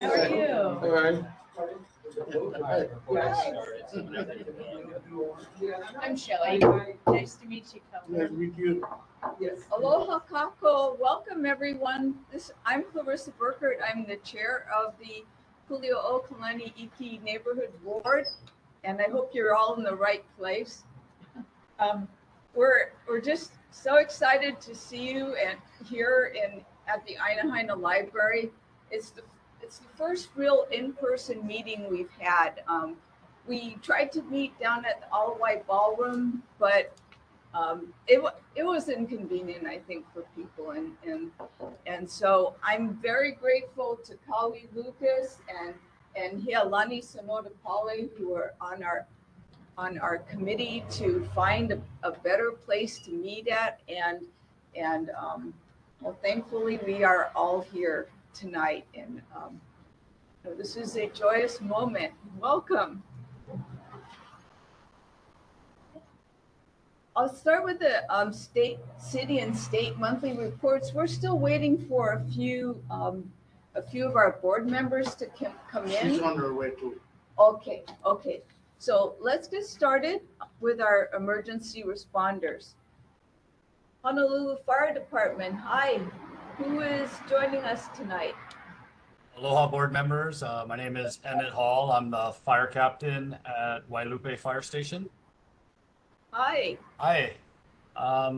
How are you? All right. I'm Shelley. Nice to meet you, Kelly. Nice to meet you. Aloha kako. Welcome everyone. I'm Clarissa Burkert. I'm the chair of the Kuli'ou'ou Kalani Iki Neighborhood Board, and I hope you're all in the right place. We're just so excited to see you and here at the Aina Library. It's the first real in-person meeting we've had. We tried to meet down at the All White Ballroom, but it was inconvenient, I think, for people, and so I'm very grateful to Kali Lucas and Kalani Samodapali, who are on our committee to find a better place to meet at, and well, thankfully we are all here tonight, and this is a joyous moment. Welcome. I'll start with the city and state monthly reports. We're still waiting for a few of our board members to come in. She's on her way too. Okay. So let's get started with our emergency responders. Honolulu Fire Department, hi. Who is joining us tonight? Aloha board members. My name is Emmett Hall. I'm the fire captain at Wailupe Fire Station. Hi. Hi.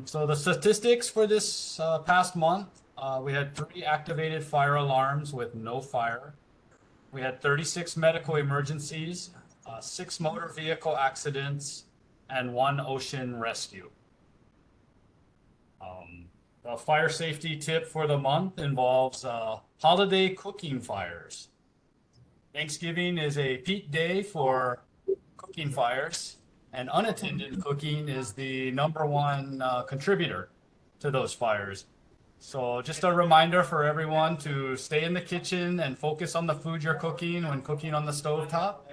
So the statistics for this past month, we had 3 activated fire alarms with no fire. We had 36 medical emergencies, 6 motor vehicle accidents, and 1 ocean rescue. The fire safety tip for the month involves holiday cooking fires. Thanksgiving is a peak day for cooking fires, and unattended cooking is the #1 contributor to those fires. So just a reminder for everyone to stay in the kitchen and focus on the food you're cooking when cooking on the stovetop.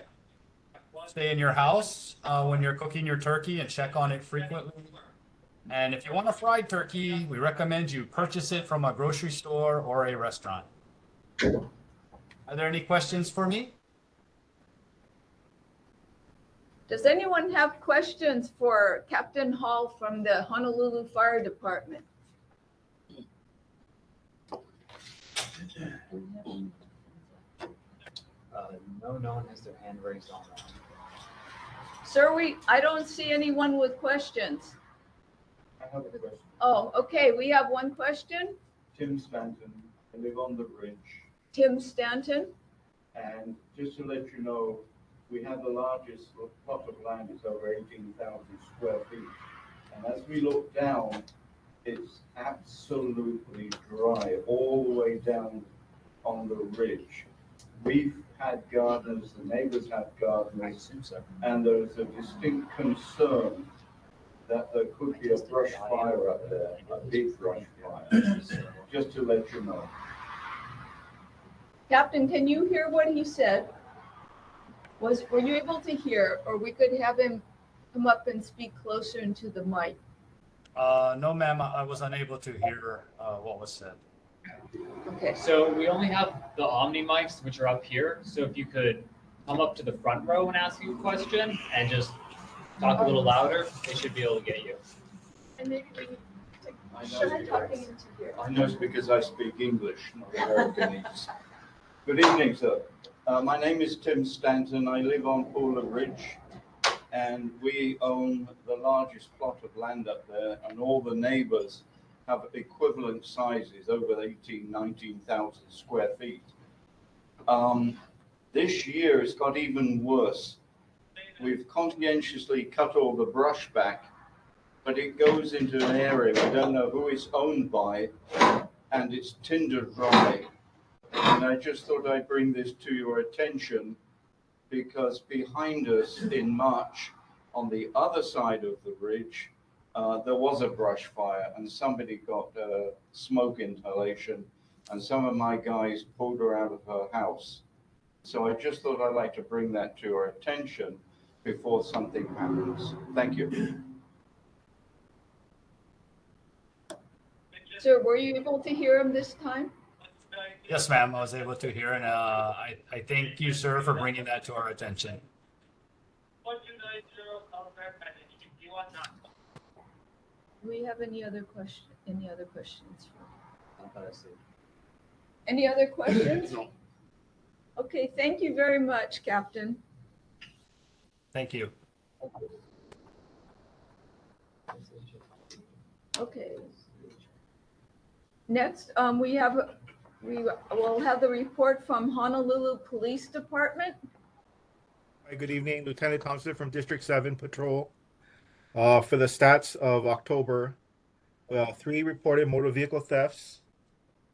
Stay in your house when you're cooking your turkey and check on it frequently. And if you want a fried turkey, we recommend you purchase it from a grocery store or a restaurant. Are there any questions for me? Does anyone have questions for Captain Hall from the Honolulu Fire Department? No one has their hand raised on that. Sir, I don't see anyone with questions. I have a question. Oh, okay, we have one question. Tim Stanton, I live on the ridge, Tim Stanton. and just to let you know, we have the largest plot of land, it's over 18,000 square feet. And as we look down, it's absolutely dry all the way down on the ridge. We've had gardeners, the neighbors have gardeners, and there's a distinct concern that there could be a brush fire up there, a big brush fire, just to let you know. Captain, can you hear what he said? Were you able to hear, or we could have him come up and speak closer into the mic? No, ma'am, I was unable to hear what was said. Okay. So we only have the Omni mics, which are up here. So if you could come up to the front row and ask you a question and just talk a little louder, they should be able to get you. And maybe we I try talking into here. I know it's because I speak English, not Americanese. Good evening, sir. My name is Tim Stanton. I live on Pooler Ridge, and we own the largest plot of land up there, and all the neighbors have equivalent sizes, over 19,000 square feet. This year it's got even worse. We've conscientiously cut all the brush back, but it goes into an area we don't know who it's owned by, and it's tinder dry. And I just thought I'd bring this to your attention, because behind us in March, on the other side of the ridge, there was a brush fire, and somebody got smoke inhalation, and some of my guys pulled her out of her house. So I just thought I'd like to bring that to your attention before something happens. Thank you. Sir, were you able to hear him this time? Yes, ma'am, I was able to hear, and I thank you, sir, for bringing that to our attention. Do we have any other questions? Any other questions? No. Okay, thank you very much, Captain. Thank you. Okay. Next, we will have the report from Honolulu Police Department. Hi, good evening, Lieutenant Thompson from District 7 Patrol. For the stats of October, 3 reported motor vehicle thefts,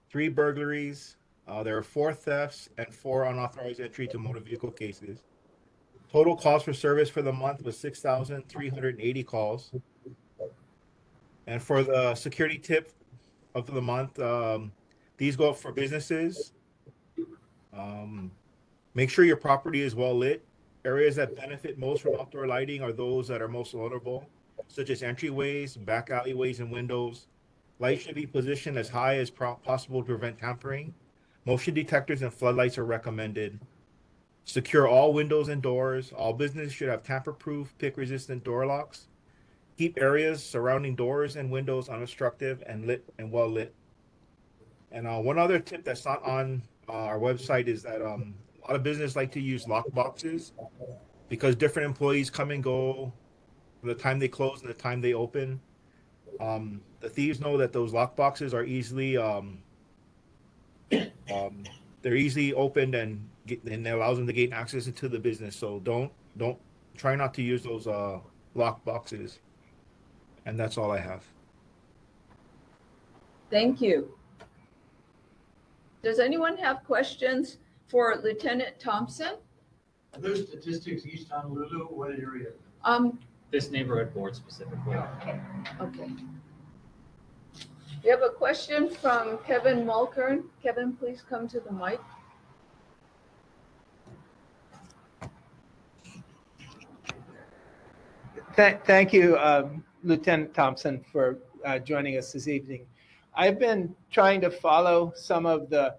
3 burglaries, there are 4 thefts and 4 unauthorized entry to motor vehicle cases. Total calls for service for the month was 6,380 calls. And for the security tip of the month, these go up for businesses. Make sure your property is well lit. Areas that benefit most from outdoor lighting are those that are most vulnerable, such as entryways, back alleyways, and windows. Lights should be positioned as high as possible to prevent tampering. Motion detectors and floodlights are recommended. Secure all windows and doors. All businesses should have tamper-proof, pick-resistant door locks. Keep areas surrounding doors and windows unobstructed and lit and well lit. And one other tip that's not on our website is that a lot of businesses like to use lock boxes because different employees come and go from the time they close and the time they open. The thieves know that those lock boxes are easily they're easily opened and it allows them to gain access into the business. So don't try not to use those lock boxes. And that's all I have. Thank you. Does anyone have questions for Lieutenant Thompson? Are there statistics East Honolulu? What area? This neighborhood board specifically. Okay. We have a question from Kevin Mulkern. Kevin, please come to the mic. Thank you, Lieutenant Thompson, for joining us this evening. I've been trying to follow some of the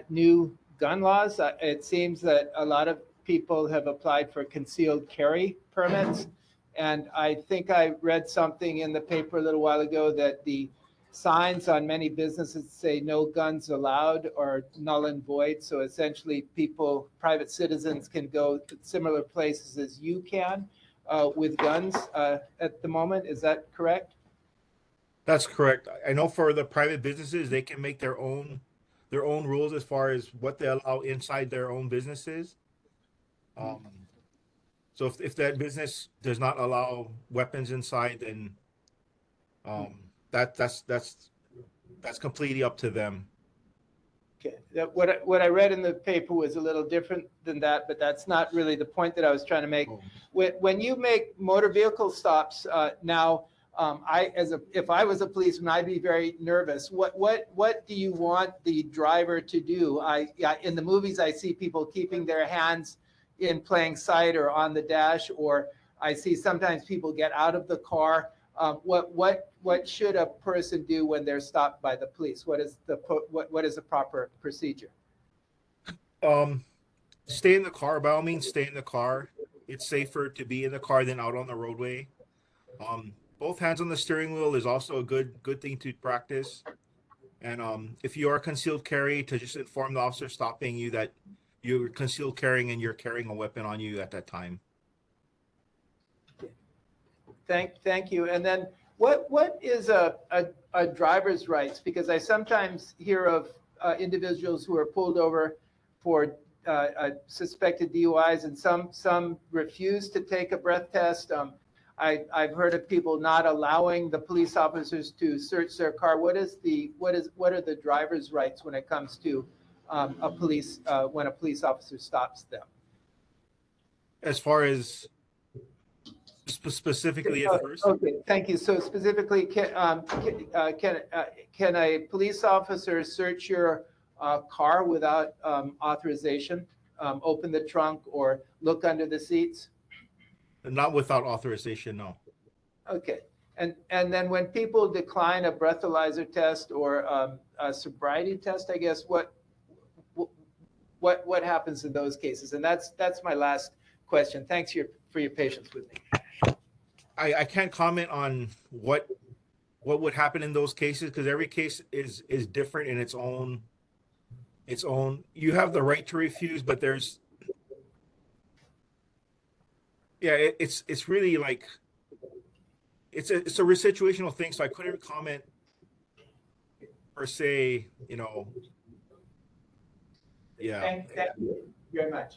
new gun laws. It seems that a lot of people have applied for concealed carry permits. And I think I read something in the paper a little while ago that the signs on many businesses say no guns allowed or null and void. So essentially people, private citizens can go to similar places as you can with guns at the moment. Is that correct? That's correct. I know for the private businesses, they can make their own rules as far as what they allow inside their own businesses. So if that business does not allow weapons inside, then that's completely up to them. Okay. What I read in the paper was a little different than that, but that's not really the point that I was trying to make. Oh. When you make motor vehicle stops now, if I was a policeman, I'd be very nervous. What do you want the driver to do? In the movies, I see people keeping their hands in plain sight or on the dash, or I see sometimes people get out of the car. What should a person do when they're stopped by the police? What is the proper procedure? Stay in the car. By all means, stay in the car. It's safer to be in the car than out on the roadway. Both hands on the steering wheel is also a good thing to practice. And if you are concealed carry, to just inform the officer stopping you that you're concealed carrying and you're carrying a weapon on you at that time. Thank you. And then what is a driver's rights? Because I sometimes hear of individuals who are pulled over for suspected DUIs, and some refuse to take a breath test. I've heard of people not allowing the police officers to search their car. What are the driver's rights when it comes to when a police officer stops them? As far as specifically at first. Okay, thank you. So specifically, can a police officer search your car without authorization? Open the trunk or look under the seats? Not without authorization, no. Okay. And then when people decline a breathalyzer test or a sobriety test, I guess, what happens in those cases? And that's my last question. Thanks for your patience with me. I can't comment on what would happen in those cases because every case is different in its own. You have the right to refuse, but there's it's really like it's a situational thing, so I couldn't comment per se, yeah. Thank you very much.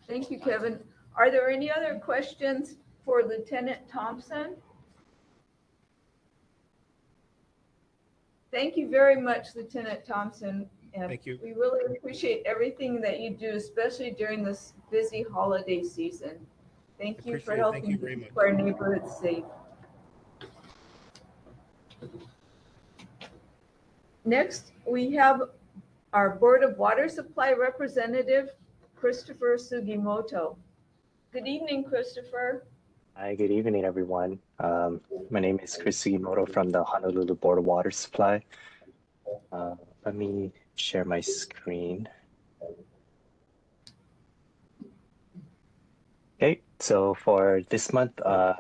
Thank you, Kevin. Are there any other questions for Lieutenant Thompson? Thank you very much, Lieutenant Thompson. And Thank you. we really appreciate everything that you do, especially during this busy holiday season. Thank you for Appreciate it. Thank helping you very keep much. our neighborhood safe. Next, we have our Board of Water Supply representative, Christopher Sugimoto. Good evening, Christopher. Hi, good evening, everyone. My name is Chris Sugimoto from the Honolulu Board of Water Supply. Let me share my screen. Okay, so for this month,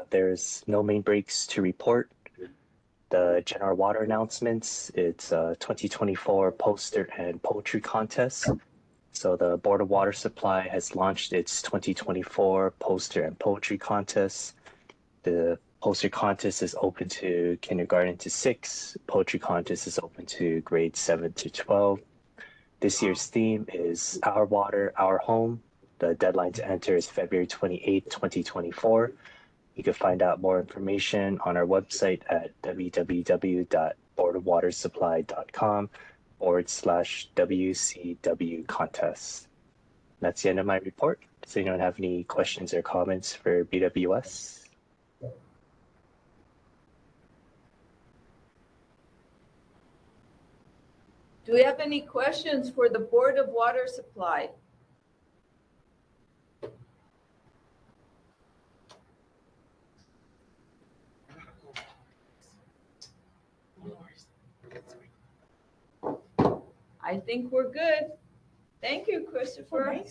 there's no main breaks to report. The general water announcements, it's 2024 poster and poetry contest. So the Board of Water Supply has launched its 2024 poster and poetry contest. The poster contest is open to kindergarten to 6. Poetry contest is open to grades 7 to 12. This year's theme is Our Water, Our Home. The deadline to enter is February 28, 2024. You can find out more information on our website at www.boardofwatersupply.com/WCW contest. That's the end of my report. Does anyone have any questions or comments for BWS? Do we have any questions for the Board of Water Supply? I think we're good. Thank you, Christopher.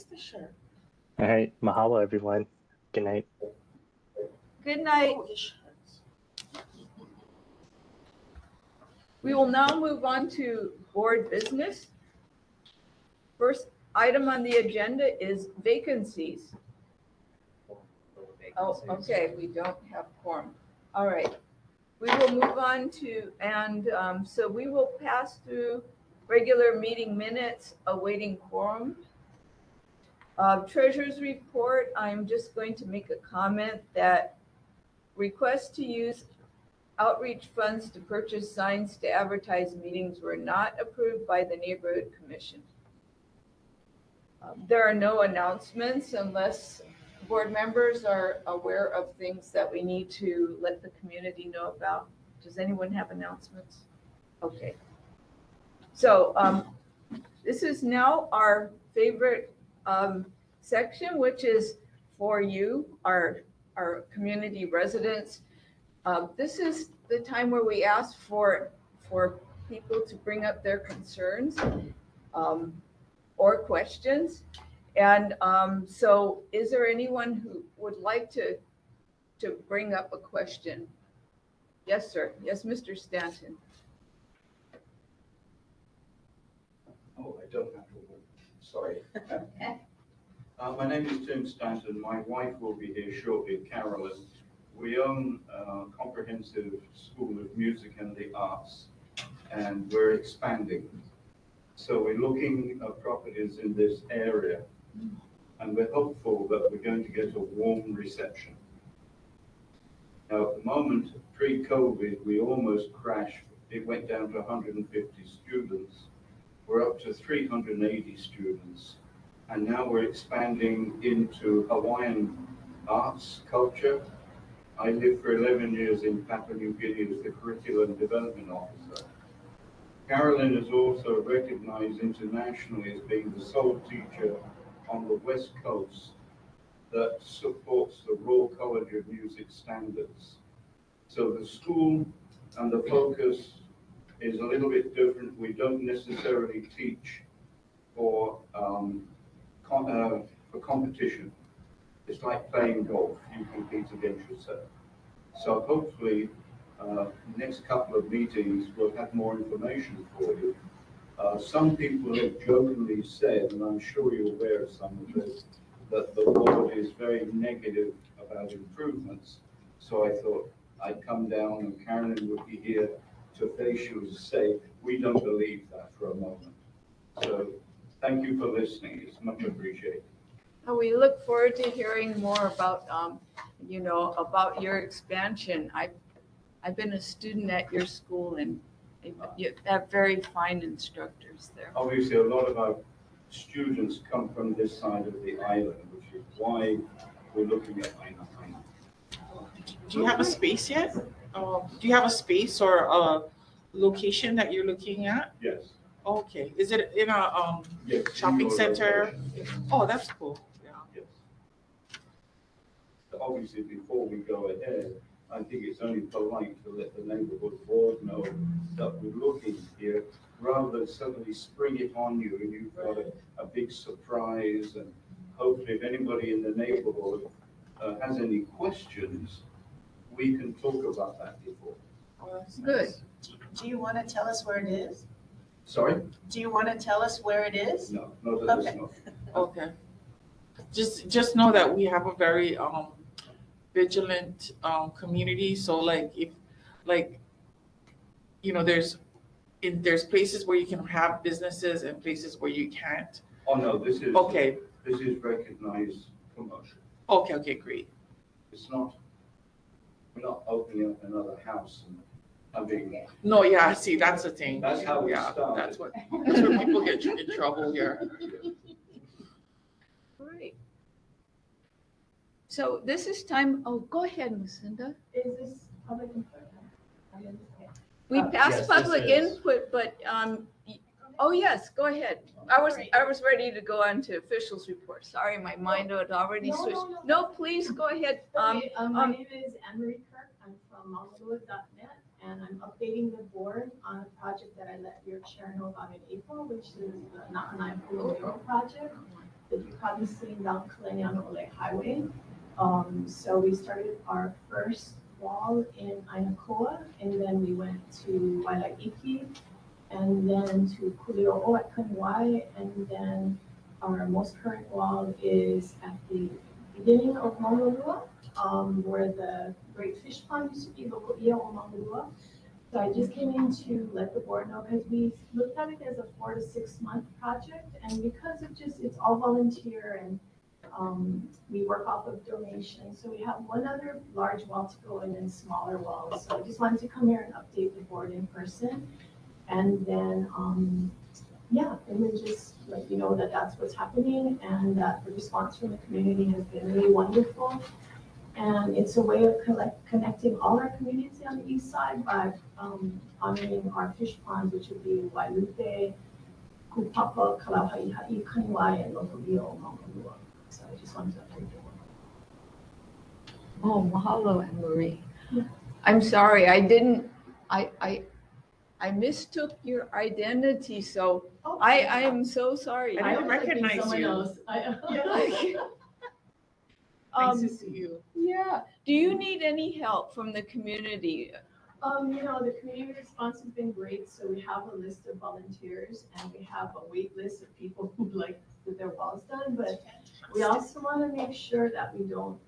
All right, mahalo, everyone. Good night. Good night. We will now move on to board business. First item on the agenda is vacancies. Oh, okay, we don't have quorum. All right. We will move on to, so we will pass through regular meeting minutes awaiting quorum. Treasurer's report, I'm just going to make a comment that requests to use outreach funds to purchase signs to advertise meetings were not approved by the Neighborhood Commission. There are no announcements unless board members are aware of things that we need to let the community know about. Does anyone have announcements? Okay. So this is now our favorite section, which is for you, our community residents. This is the time where we ask for people to bring up their concerns or questions. And so is there anyone who would like to bring up a question? Yes, sir. Yes, Mr. Stanton. Oh, I don't have to work. Sorry. My name is Tim Stanton. My wife will be here shortly, Carolyn. We own a comprehensive school of music and the arts, and we're expanding. So we're looking at properties in this area, and we're hopeful that we're going to get a warm reception. Now, at the moment, pre-COVID, we almost crashed. It went down to 150 students. We're up to 380 students. And now we're expanding into Hawaiian arts, culture. I lived for 11 years in Papua New Guinea as the curriculum development officer. Carolyn is also recognized internationally as being the sole teacher on the West Coast that supports the Royal College of Music standards. So the school and the focus is a little bit different. We don't necessarily teach for competition. It's like playing golf. You compete against yourself. So hopefully, next couple of meetings, we'll have more information for you. Some people have jokingly said, and I'm sure you're aware of some of this, that the board is very negative about improvements. So I thought I'd come down and Carolyn would be here to face you and say, we don't believe that for a moment. So thank you for listening. It's much appreciated. We look forward to hearing more about, about your expansion. I've been a student at your school and you have very fine instructors there. Obviously, a lot of our students come from this side of the island, which is why we're looking at Aina. Do you have a space yet? Do you have a space or a location that you're looking at? Yes. Okay. Is it in a Yes. shopping center? Yes. Oh, that's cool. Yeah. Yes. So obviously, before we go ahead, I think it's only polite to let the neighborhood board know that we're looking here, rather than suddenly spring it on you and you've got a big surprise. And hopefully, if anybody in the neighborhood has any questions, we can talk about that before. Oh, that's Good. nice. Do you want to tell us where it is? Sorry? Do you want to tell us where it is? No, not at this Okay. moment. Okay. Just know that we have a very vigilant community. So there's places where you can have businesses and places where you can't. Oh, no, this is. Okay. This is recognized commercial. Okay, great. It's not, we're not opening up another house and having. No, yeah, see, that's the thing. That's how we Yeah, started. that's where people get in trouble here. Great. So this is time, go ahead, Lucinda. Is this public input? We passed yes, public this is. input, but, yes, go ahead. I was ready to go on to officials report. Sorry, my mind had already No, switched. no. No, please go ahead. Okay, my name is Anne-Marie Kirk. I'm from mamalua.net, and I'm updating the board on a project that I let your chair know about in April, which is the Na'anai Kuli'ou'ou project that you've probably seen down Kalani on the Ole Highway. So we started our first wall in Ainakoa, and then we went to Wailaiki, and then to Kuli'ou'ou at Kaniwai, and then our most current wall is at the beginning of Maunalua, where the great fish pond used to be, Loko'ia o Maunalua. So I just came in to let the board know, because we looked at it as a 4 to 6 month project, and because it's all volunteer, and we work off of donations. So we have one other large wall to go and then smaller walls. So I just wanted to come here and update the board in person. And then, and then just let you know that that's what's happening, and that the response from the community has been really wonderful. And it's a way of connecting all our communities on the east side by honoring our fish ponds, which would be Wailupe, Kupapa, Kalauhaihai, Kaniwai, and Loko'ia o Maunalua. So I just wanted to update the board. Oh, mahalo, Anne-Marie. Yeah. I'm sorry, I mistook your identity, so I am so sorry. I didn't recognize you. Nice to see you. Yeah. Do you need any help from the community? The community response has been great. So we have a list of volunteers, and we have a wait list of people who like get their walls done. But we also want to make sure that we don't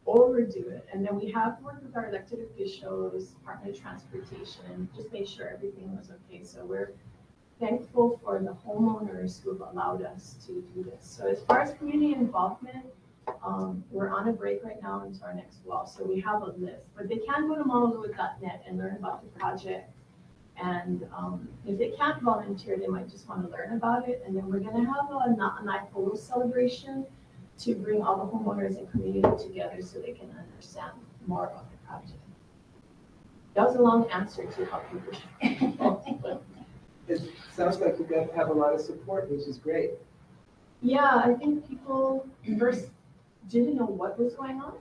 overdo it. And then we have worked with our elected officials, Department of Transportation, and just make sure everything was okay. So we're thankful for the homeowners who have allowed us to do this. So as far as community involvement, we're on a break right now into our next wall. So we have a list, but they can go to mamalua.net and learn about the project. And if they can't volunteer, they might just want to learn about it. And then we're going to have a Na'anai photo celebration to bring all the homeowners and community together so they can understand more about the project. That was a long answer to how people should. It sounds like you guys have a lot of support, which is great. Yeah, I think people first didn't know what was going on.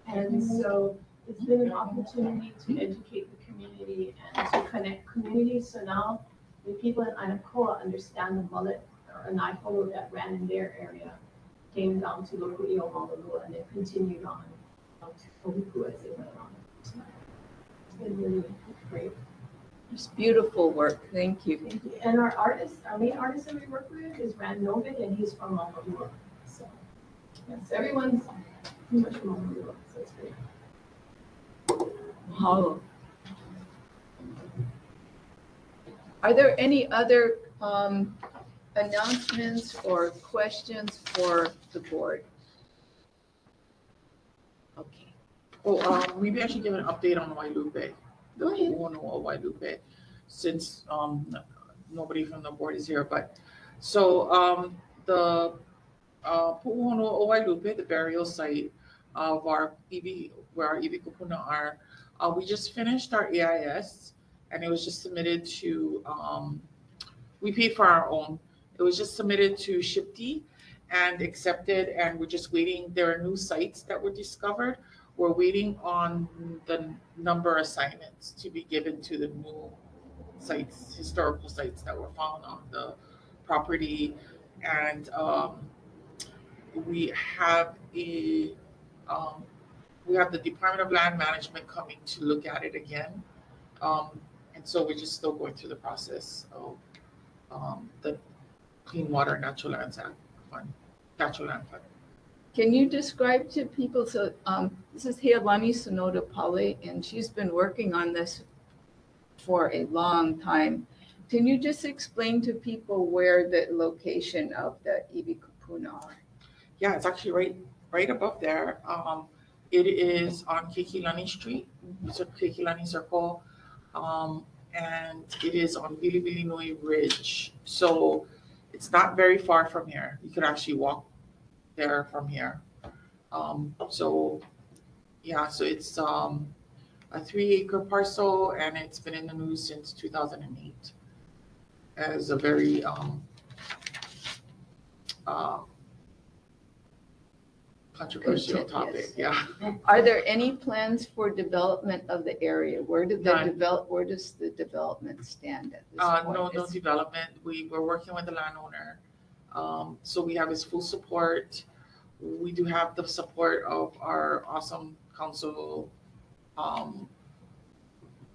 And so it's been an opportunity to educate the community and to connect communities. So now the people in Anacoa understand the mullet or Naipolo that ran in their area, came down to the Kuli'ou'ou, and then continued on to Ohuku as it went on. So it's been really great. It's beautiful work. Thank you. Thank you. And our artist, our main artist that we work with is Rand Novik, and he's from Maunalua. So yes, everyone's pretty much from Maunalua, so it's great. Mahalo. Are there any other announcements or questions for the board? Okay. Oh, maybe I should give an update on Wailupe, the Go ahead. Kuli'ou'ou Wailupe, since nobody from the board is here. But so the Pu'uhono'o Wailupe, the burial site of our iwi, where our iwi kupuna are, we just finished our AIS, and it was just submitted to. We paid for our own. It was just submitted to SHPT and accepted, and we're just waiting. There are new sites that were discovered. We're waiting on the number assignments to be given to the new sites, historical sites that were found on the property. And we have the Department of Land Management coming to look at it again. And so we're just still going through the process of the Clean Water Natural Lands Act Fund, Natural Land Fund. Can you describe to people, so this is Kalani Sonoda Pale, and she's been working on this for a long time. Can you just explain to people where the location of the iwi kupuna are? Yeah, it's actually right above there. It is on Keikilani Street. It's a Keikilani Circle. And it is on Bilibili Nui Ridge. So it's not very far from here. You could actually walk there from here. So it's a 3-acre parcel, and it's been in the news since 2008 as a very controversial topic. Yes. Yeah. Are there any plans for development of the area? Where does the development stand at this point? No development. We were working with the landowner. So we have his full support. We do have the support of our awesome council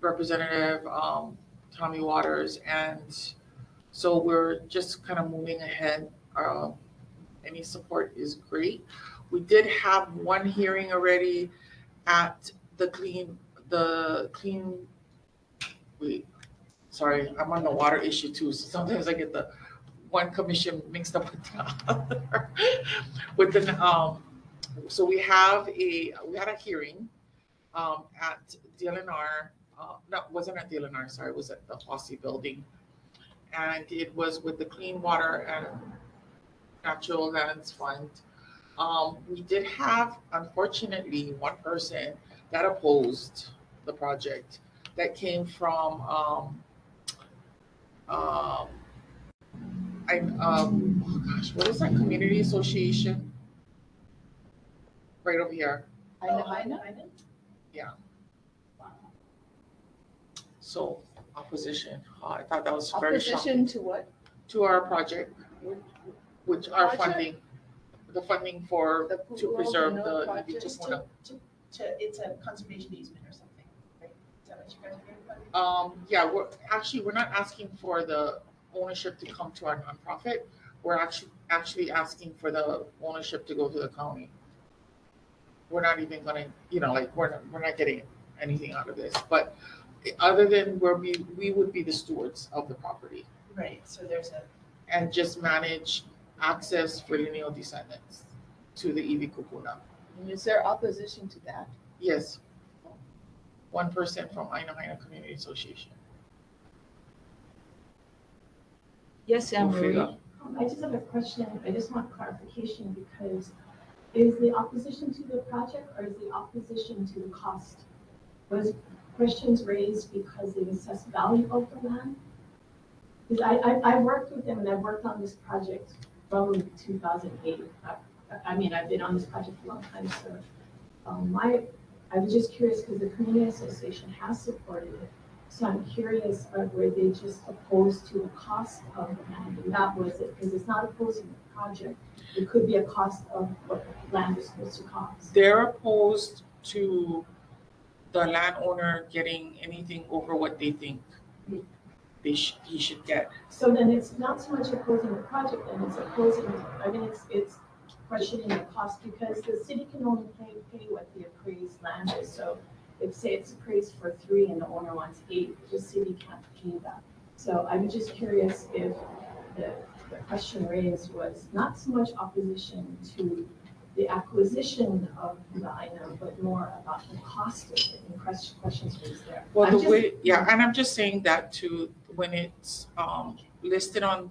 representative, Tommy Waters. And so we're just kind of moving ahead. Any support is great. We did have one hearing already at wait, sorry, I'm on the water issue too. So sometimes I get the one commission mixed up with the other. So we had a hearing at DLNR. No, it wasn't at DLNR, sorry, it was at the Hossey building. And it was with the Clean Water and Natural Lands Fund. We did have, unfortunately, one person that opposed the project that came from oh gosh, what is that community association? Right over here. Yeah. So opposition. I thought that was very shocking. Opposition to what? To our project, which our funding, the funding to preserve the. It's a conservation easement or something, right? Is that what you guys are doing? Yeah, we're not asking for the ownership to come to our nonprofit. We're actually asking for the ownership to go to the county. We're not even gonna, we're not getting anything out of this. But other than where we would be the stewards of the property. Right. So there's and just manage access for lineal descendants to the iwi kupuna. And is there opposition to that? Yes. 1% from Aina Haina Community Association. Yes, Anne-Marie. I just have a question. I just want clarification, because is the opposition to the project or is the opposition to the cost? Was questions raised because they assess value of the land? Because I worked with them, and I worked on this project from 2008. I mean, I've been on this project for a long time, so I was just curious because the community association has supported it. So I'm curious, were they just opposed to the cost of the land? And that was it, because it's not opposing the project. It could be a cost of what the land is supposed to cost. They're opposed to the landowner getting anything over what they think he should get. So then it's not so much opposing the project, and it's opposing, I mean, it's questioning the cost, because the city can only pay what the appraised land is. So if, say, it's appraised for 3 and the owner wants 8, the city can't pay that. So I'm just curious if the question raised was not so much opposition to the acquisition of the item, but more about the cost of it, and questions raised there. Well, the way, yeah, and I'm just saying that too, when it's listed on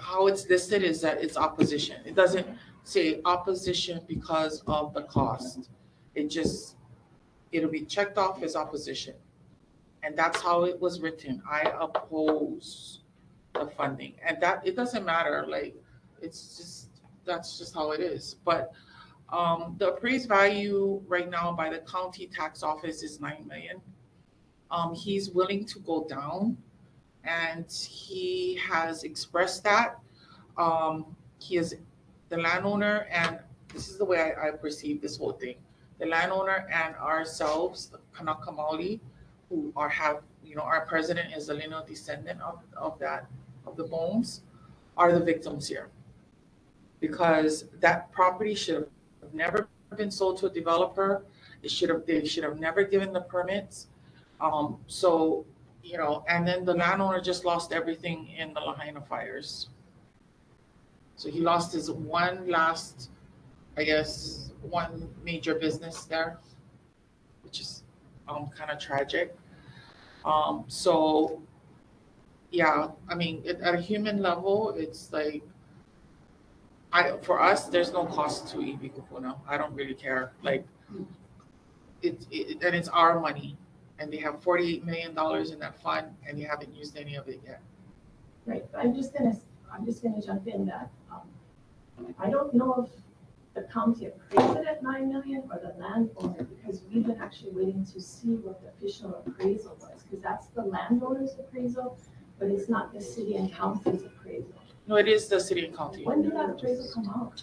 how it's listed is that it's opposition. It doesn't say opposition because of the cost. It'll be checked off as opposition. And that's how it was written. I oppose the funding. And that, it doesn't matter, like, that's just how it is. But the appraised value right now by the county tax office is 9 million. He's willing to go down, and he has expressed that. He is the landowner, and this is the way I perceive this whole thing. The landowner and ourselves, the Kanaka Maoli, who our president is a lineal descendant of the Bones, are the victims here. Because that property should have never been sold to a developer. They should have never given the permits. So, and then the landowner just lost everything in the Lahaina fires. So he lost his one major business there, which is kind of tragic. So yeah, I mean, at a human level, it's like, for us, there's no cost to Ibi Kupuna. I don't really care. Like, and it's our money, and they have $48 million in that fund, and they haven't used any of it yet. Right. I'm just gonna jump in that I don't know if the county appraised it at 9 million or the landowner, because we've been actually waiting to see what the official appraisal was, because that's the landowner's appraisal, but it's not the city and county's appraisal. No, it is the city and county. When did that appraisal come out?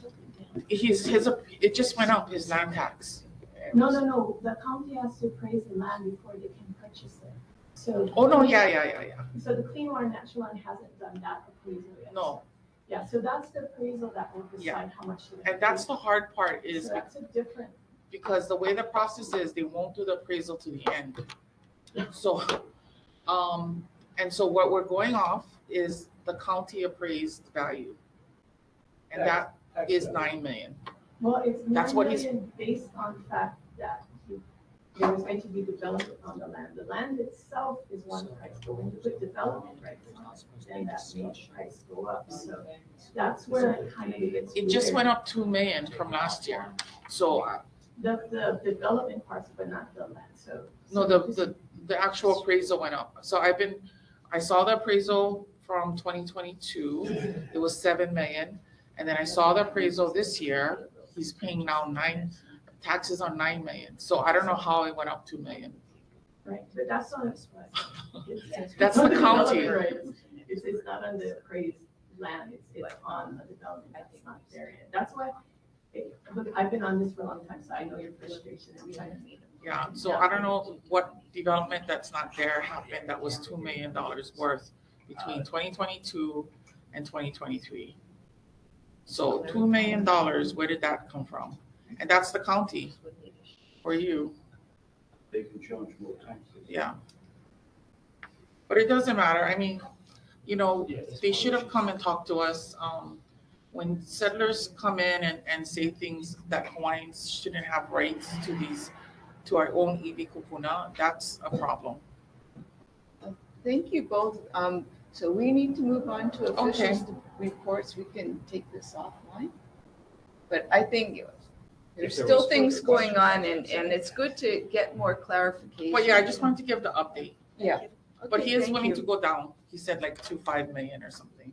It just went up, his land tax. No. The county has to appraise the land before they can purchase it. So. Oh, no, yeah. So the Clean Water Natural Land hasn't done that appraisal yet. No. Yeah, so that's the appraisal that will decide how much. And that's the hard part is. So that's a different. Because the way the process is, they won't do the appraisal to the end. So, and so what we're going off is the county appraised value. And that is 9 million. Well, it's That's 9 what million based on the fact that there was going to be development on the land. The land itself is one price, but when you put development rights on, then that makes the price go up. So that's where it kind of gets. It just went up 2 million from last year. So the development parts, but not the land. So no, the actual appraisal went up. So I saw the appraisal from 2022. It was 7 million, and then I saw the appraisal this year. He's paying now taxes on 9 million. So I don't know how it went up 2 million. Right, but that's on us. That's the county. It's not on the appraised land. It's on the development that's not there yet. That's why. Look, I've been on this for a long time, so I know your frustration and trying to meet them. Yeah, so I don't know what development that's not there happened that was $2 million worth between 2022 and 2023. So $2 million, where did that come from? And that's the county for you. They can charge more taxes. Yeah. But it doesn't matter. I mean, they should have come and talked to us. When settlers come in and say things that Hawaiians shouldn't have rights to our own Ibi Kupuna, that's a problem. Thank you both. So we need to move on to officials reports. We can take this offline. But I think there's still things going on, and it's good to get more clarification. But yeah, I just wanted to give the update. Yeah. But he is willing to go down. He said like 5 million or something.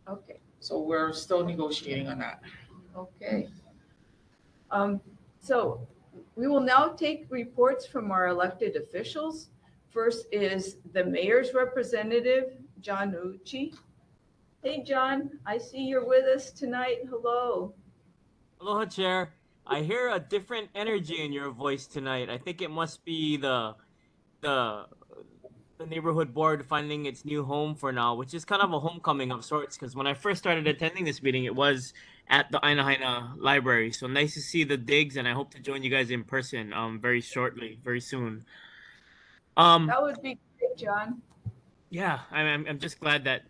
Okay. So we're still negotiating on that. Okay. So we will now take reports from our elected officials. First is the mayor's representative, John Uchi. Hey, John, I see you're with us tonight. Hello. Aloha, Chair. I hear a different energy in your voice tonight. I think it must be the the neighborhood board finding its new home for now, which is kind of a homecoming of sorts. Because when I first started attending this meeting, it was at the Aina Library. So nice to see the digs, and I hope to join you guys in person very shortly, very soon. That would be great, John. Yeah, I'm just glad that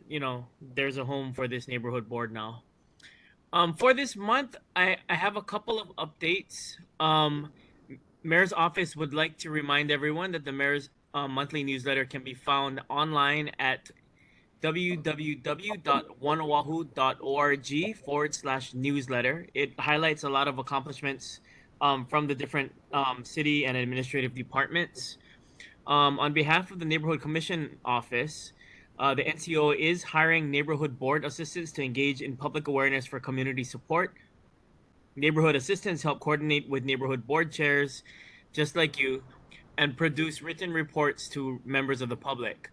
there's a home for this neighborhood board now. For this month, I have a couple of updates. Mayor's office would like to remind everyone that the mayor's monthly newsletter can be found online at www.oneoahu.org/newsletter. It highlights a lot of accomplishments from the different city and administrative departments. On behalf of the Neighborhood Commission Office, the NCO is hiring neighborhood board assistants to engage in public awareness for community support. Neighborhood assistants help coordinate with neighborhood board chairs, just like you, and produce written reports to members of the public.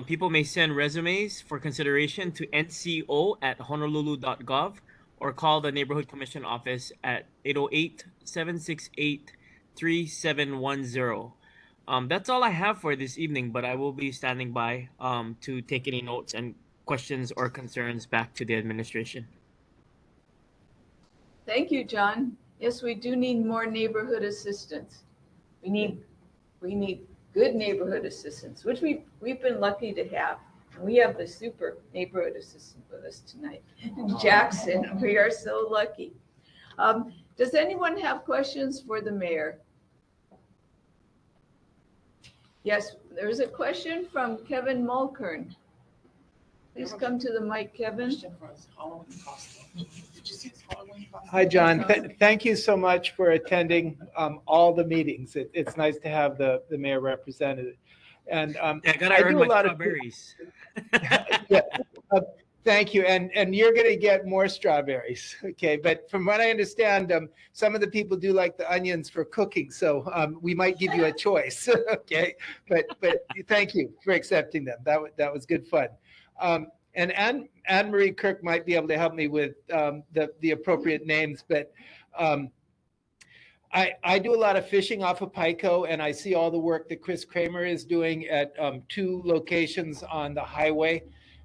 People may send resumes for consideration to nco@honolulu.gov or call the Neighborhood Commission Office at 808-768-3710. That's all I have for this evening, but I will be standing by to take any notes and questions or concerns back to the administration. Thank you, John. Yes, we do need more neighborhood assistance. We need good neighborhood assistance, which we've been lucky to have. And we have the super neighborhood assistant with us tonight, Jackson. We are so lucky. Does anyone have questions for the mayor? Yes, there's a question from Kevin Mulkern. Please come to the mic, Kevin. Hi, John. Thank you so much for attending all the meetings. It's nice to have the mayor represented. And I gotta earn my strawberries. Yeah, thank you. And you're going to get more strawberries. Okay. But from what I understand, some of the people do like the onions for cooking. So we might give you a choice. Okay. But thank you for accepting them. That was good fun. And Anne Marie Kirk might be able to help me with the appropriate names, but I do a lot of fishing off of Pico, and I see all the work that Chris Kramer is doing at 2 locations on the highway,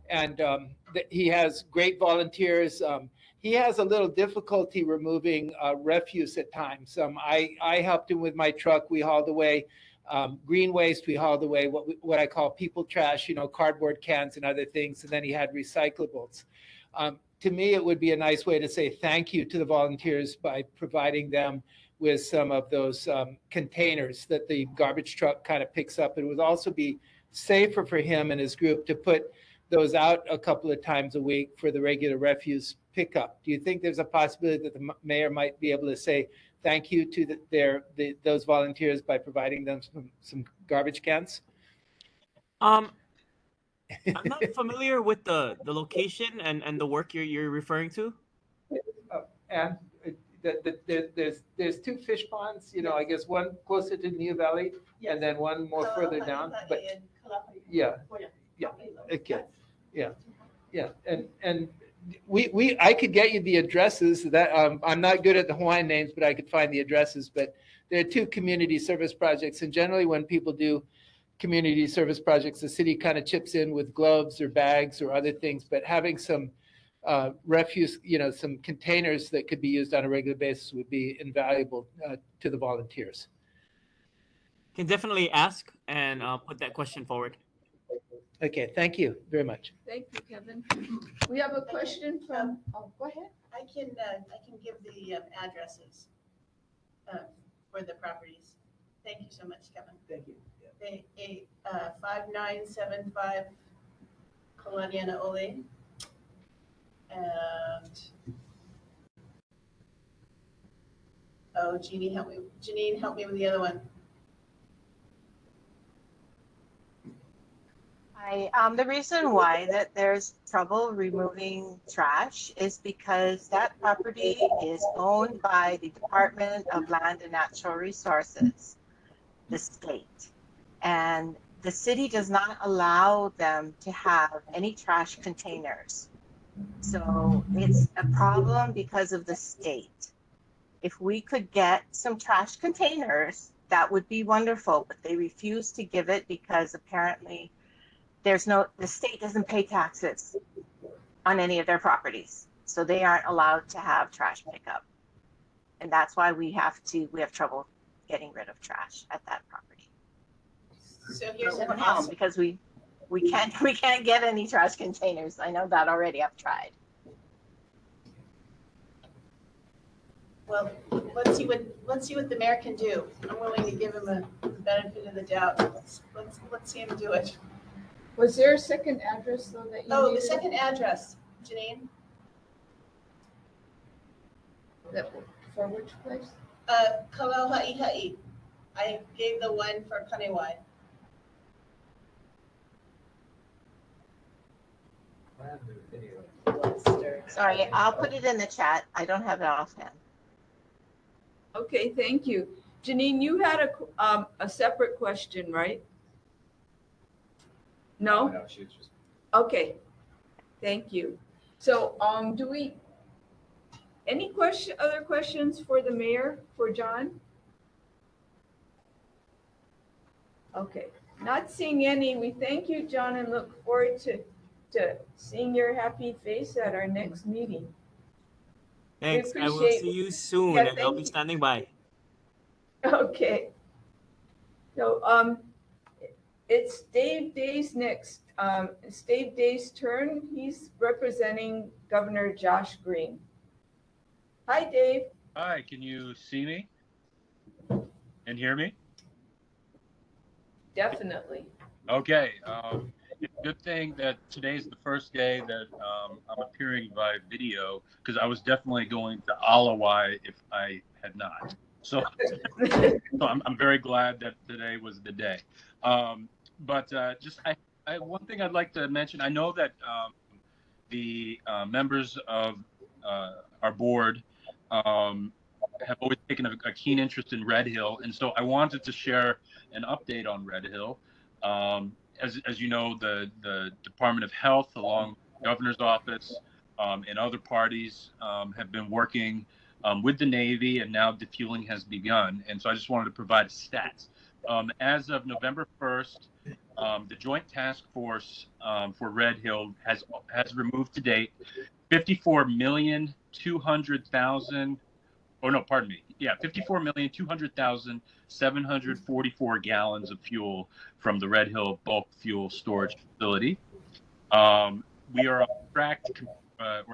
and he has great volunteers. He has a little difficulty removing refuse at times. I helped him with my truck. We hauled away green waste. We hauled away what I call people trash, cardboard cans and other things. And then he had recyclables. To me, it would be a nice way to say thank you to the volunteers by providing them with some of those containers that the garbage truck kind of picks up. It would also be safer for him and his group to put those out a couple of times a week for the regular refuse pickup. Do you think there's a possibility that the mayor might be able to say thank you to those volunteers by providing them some garbage cans? I'm not familiar with the location and the work you're referring to. And there's 2 fish ponds, I guess one closer to New Valley and then one more further down. But yeah, okay, yeah, and I could get you the addresses. That I'm not good at the Hawaiian names, but I could find the addresses. But there are 2 community service projects, and generally when people do community service projects, the city kind of chips in with gloves or bags or other things. But having some refuse, some containers that could be used on a regular basis would be invaluable to the volunteers. Can definitely ask and put that question forward. Okay, thank you very much. Thank you, Kevin. We have a question from, go ahead. I can give the addresses for the properties. Thank you so much, Kevin. Thank you. 5975 Kalani Ole. And Jeannie, help me. Janine, help me with the other one. The reason why that there's trouble removing trash is because that property is owned by the Department of Land and Natural Resources, the state. And the city does not allow them to have any trash containers. So it's a problem because of the state. If we could get some trash containers, that would be wonderful, but they refuse to give it because apparently the state doesn't pay taxes on any of their properties. So they aren't allowed to have trash pickup. And that's why we have trouble getting rid of trash at that property. So here's an answer. Because we can't get any trash containers. I know that already. I've tried. Well, let's see what the mayor can do. I'm willing to give him the benefit of the doubt. Let's see him do it. Was there a second address though that you Oh, the needed? second address, Janine. For which place? Kuli'ou'ou. I gave the one for Kanewai. Sorry, I'll put it in the chat. I don't have it offhand. Okay, thank you. Janine, you had a separate question, right? No? No, she was just. Okay, thank you. So, any other questions for the mayor, for John? Okay, not seeing any. We thank you, John, and look forward to seeing your happy face at our next meeting. Thanks. I will appreciate- see you soon, Yeah, and I'll thank be you. standing by. Okay. So, it's Dave Day's next. It's Dave Day's turn. He's representing Governor Josh Green. Hi, Dave. Hi, can you see me and hear me? Definitely. Okay. It's a good thing that today's the first day that I'm appearing by video, because I was definitely going to Alawai if I had not. So I'm very glad that today was the day. But one thing I'd like to mention, I know that the members of our board have always taken a keen interest in Red Hill, and so I wanted to share an update on Red Hill. As you know, the Department of Health, along with the governor's office and other parties, have been working with the Navy, and now defueling has begun. And so I just wanted to provide stats. As of November 1st, the Joint Task Force for Red Hill has removed to date 54,200,744 gallons of fuel from the Red Hill bulk fuel storage facility. We are on track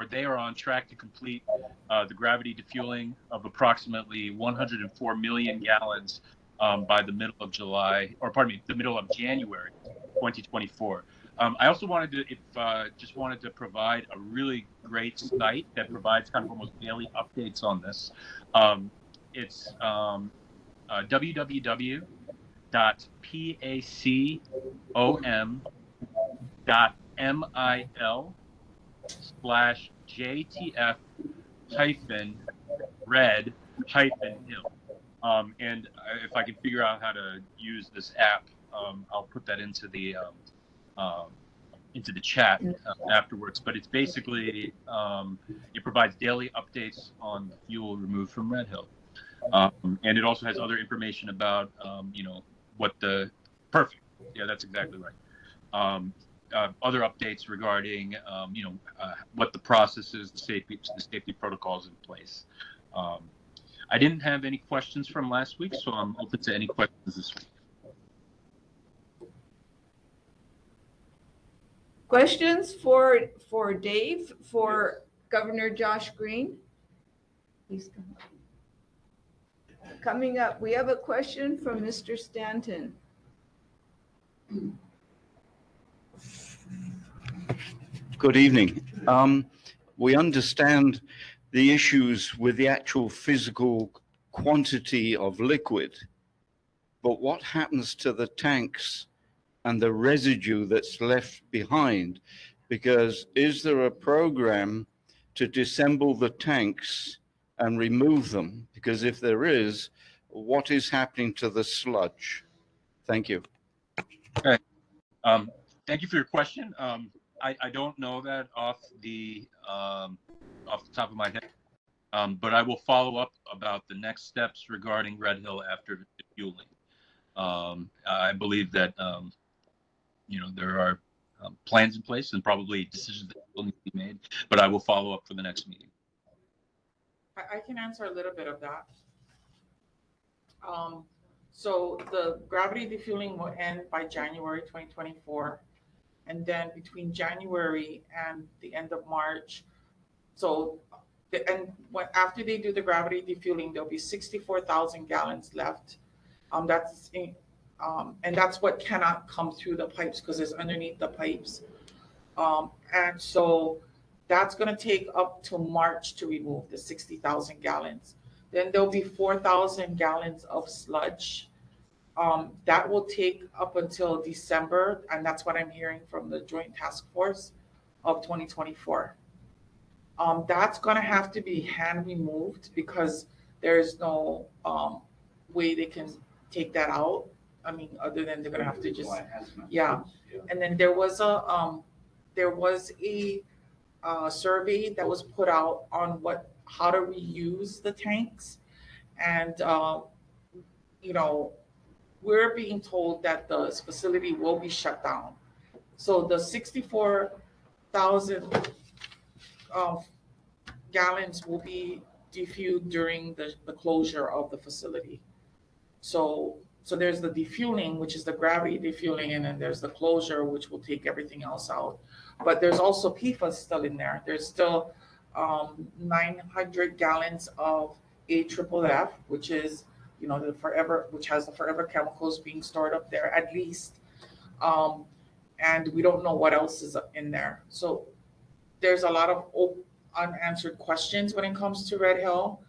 they are on track to complete the gravity defueling of approximately 104 million gallons by the middle of January 2024. I also wanted to provide a really great site that provides kind of almost daily updates on this. It's www.pacom.mil/JTF-red-hill. And if I can figure out how to use this app, I'll put that into the chat afterwards. But it's basically it provides daily updates on the fuel removed from Red Hill, and it also has other information about what the perfect. Yeah, that's exactly right. Other updates regarding what the process is, the safety protocols in place. I didn't have any questions from last week, so I'm open to any questions this week. Questions for Dave, for Governor Josh Green? Please come up. Coming up, we have a question from Mr. Stanton. Good evening. We understand the issues with the actual physical quantity of liquid, but what happens to the tanks and the residue that's left behind. Because is there a program to disassemble the tanks and remove them? Because if there is, what is happening to the sludge? Thank you. Okay. Thank you for your question. I don't know that off the top of my head, but I will follow up about the next steps regarding Red Hill after defueling. I believe that there are plans in place and probably decisions that will need to be made, but I will follow up for the next meeting. I can answer a little bit of that. So the gravity defueling will end by January 2024. And then between January and the end of March, after they do the gravity defueling, there'll be 64,000 gallons left. And that's what cannot come through the pipes because it's underneath the pipes. And so that's going to take up to March to remove the 60,000 gallons. Then there'll be 4,000 gallons of sludge. That will take up until December, and that's what I'm hearing from the Joint Task Force of 2024. That's going to have to be hand removed because there's no way they can take that out. I mean, other than they're going to have to just, yeah. And then there was a survey that was put out on how to reuse the tanks, and we're being told that the facility will be shut down. So the 64,000 gallons will be defueled during the closure of the facility. So there's the defueling, which is the gravity defueling, and then there's the closure, which will take everything else out. But there's also PFAS still in there. There's still 900 gallons of AFFF, which is which has the forever chemicals being stored up there at least. And we don't know what else is in there. So there's a lot of unanswered questions when it comes to Red Hill.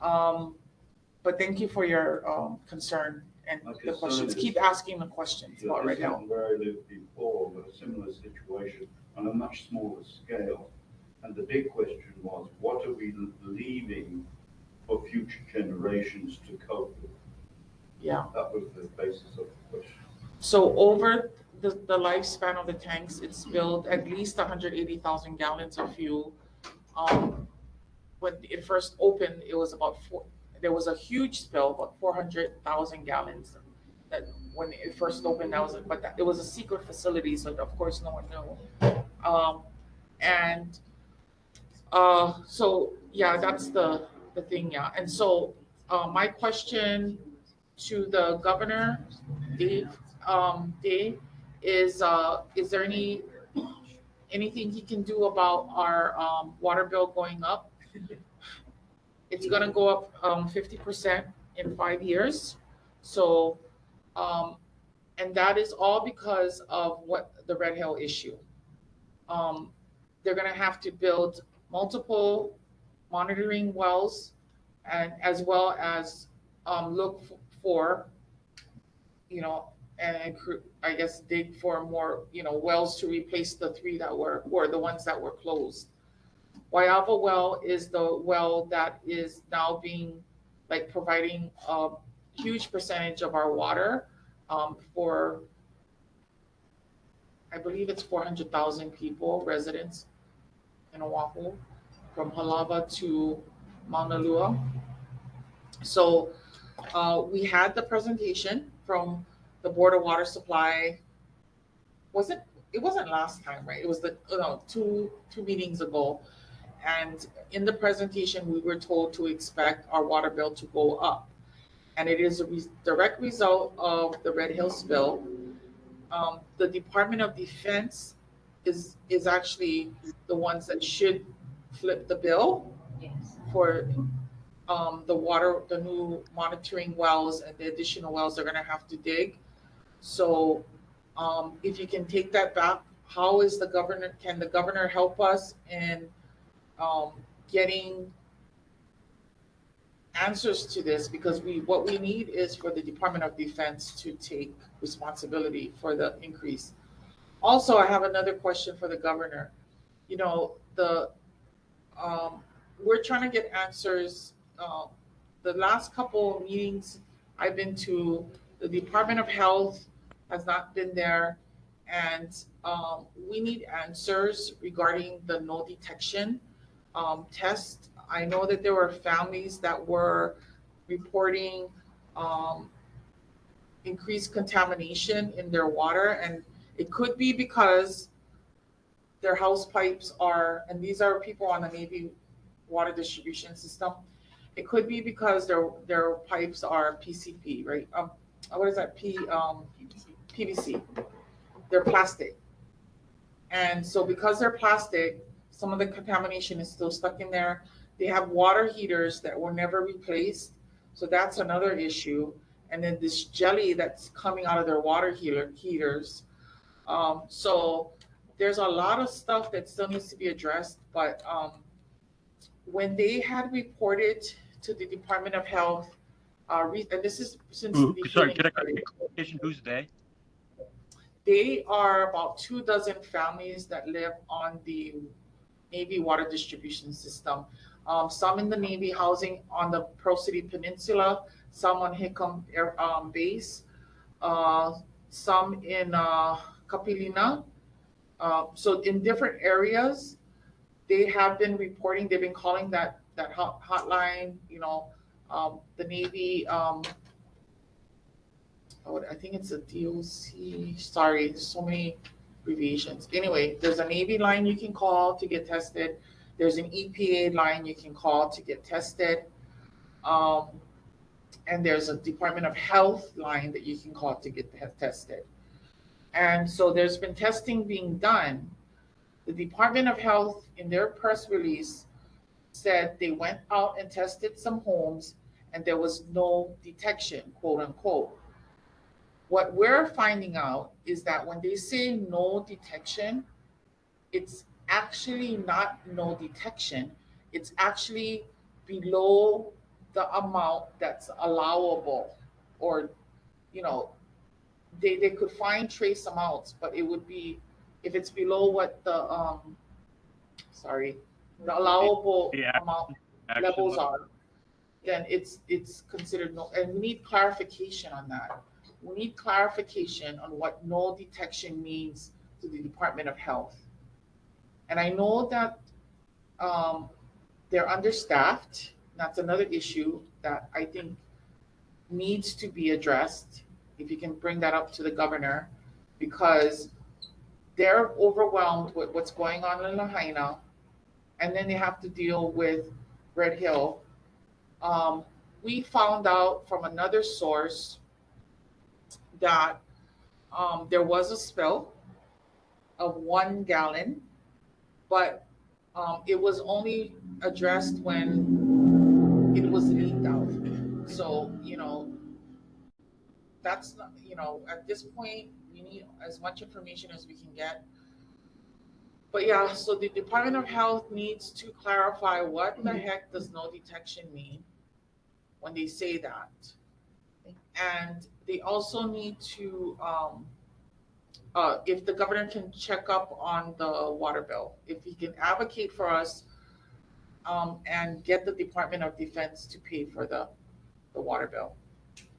But thank you for your concern and the questions. Keep asking the questions about Red Hill. Where I lived before, but a similar situation on a much smaller scale. And the big question was, what are we leaving for future generations to cope with? Yeah. That was the basis of the question. So over the lifespan of the tanks, it's spilled at least 180,000 gallons of fuel. When it first opened, it was there was a huge spill, about 400,000 gallons. That when it first opened, it was a secret facility, so of course no one knew. So yeah, that's the thing, yeah. And so my question to the governor, Dave, is there anything he can do about our water bill going up? It's going to go up 50% in 5 years. So, and that is all because of the Red Hill issue. They're going to have to build multiple monitoring wells, and as well as look for, and I guess dig for more, wells to replace the 3 that were the ones that were closed. Waiava well is the well that is now providing a huge percentage of our water for, I believe it's 400,000 people, residents in Oahu, from Halava to Mauna Lua. So we had the presentation from the Board of Water Supply. It wasn't last time, right? It was two meetings ago. And in the presentation, we were told to expect our water bill to go up. And it is a direct result of the Red Hill spill. The Department of Defense is actually the ones that should flip the bill for the new monitoring wells and the additional wells they're going to have to dig. So if you can take that back, can the governor help us in getting answers to this, because what we need is for the Department of Defense to take responsibility for the increase. Also, I have another question for the governor. You know, we're trying to get answers. The last couple of meetings I've been to, the Department of Health has not been there, and we need answers regarding the no detection test. I know that there were families that were reporting increased contamination in their water, and it could be because their house pipes are, and these are people on the Navy water distribution system. It could be because their pipes are PCP, right? What is that? PVC. They're plastic. And so because they're plastic, some of the contamination is still stuck in there. They have water heaters that were never replaced. So that's another issue. And then this jelly that's coming out of their water heaters. So there's a lot of stuff that still needs to be addressed. But when they had reported to the Department of Health, and this is since the Sorry, healing can I started, clarification? Who's they? they are about 24 families that live on the Navy water distribution system. Some in the Navy housing on the Pearl City Peninsula, some on Hickam Air Base, some in Capilina. So in different areas, they have been reporting. They've been calling that hotline. You know, the Navy. I think it's a DOC. Sorry, there's so many abbreviations. Anyway, there's a Navy line you can call to get tested. There's an EPA line you can call to get tested. And there's a Department of Health line that you can call to get tested. And so there's been testing being done. The Department of Health, in their press release, said they went out and tested some homes and there was no detection, quote unquote. What we're finding out is that when they say no detection, it's actually not no detection. It's actually below the amount that's allowable, or, you know, they could find trace amounts, but it would be, if it's below what the the allowable amount levels are, then it's considered no. And we need clarification on that. We need clarification on what no detection means to the Department of Health. And I know that they're understaffed. That's another issue that I think needs to be addressed. If you can bring that up to the governor, because they're overwhelmed with what's going on in Lahaina, and then they have to deal with Red Hill. We found out from another source that there was a spill of 1 gallon, but it was only addressed when it was leaked out. So, you know, that's not, you know, at this point, we need as much information as we can get. But yeah, so the Department of Health needs to clarify what the heck does no detection mean when they say that. And they also need to, if the governor can check up on the water bill, if he can advocate for us and get the Department of Defense to pay for the water bill.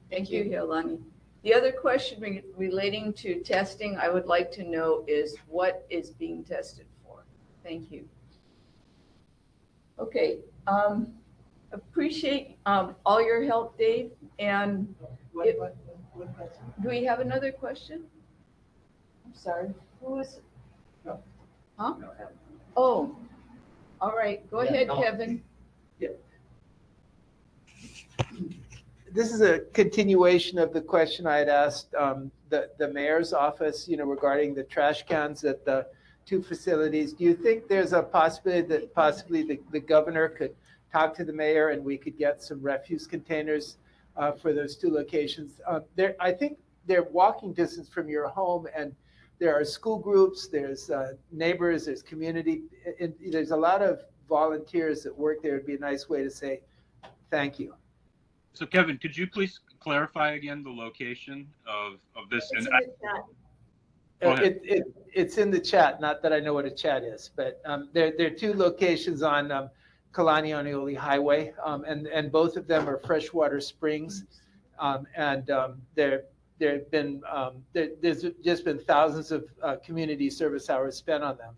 Thank you, Kalani. The other question relating to testing I would like to know is what is being tested for? Thank you. Okay, appreciate all your help, Dave. And do we have another question? I'm sorry. Who is it? No. Huh? No. Oh, all right. Go ahead, no. Kevin. This is a continuation of the question I had asked the mayor's office, you know, regarding the trash cans at the 2 facilities. Do you think there's a possibility that possibly the governor could talk to the mayor and we could get some refuse containers for those 2 locations? I think they're walking distance from your home, and there are school groups, there's neighbors, there's community, there's a lot of volunteers that work there. It'd be a nice way to say thank you. So Kevin, could you please clarify again the location of this? It's And in the chat. Go ahead. It's in the chat, not that I know what a chat is, but there are two locations on Kalani Highway, and both of them are freshwater springs. There's just been thousands of community service hours spent on them.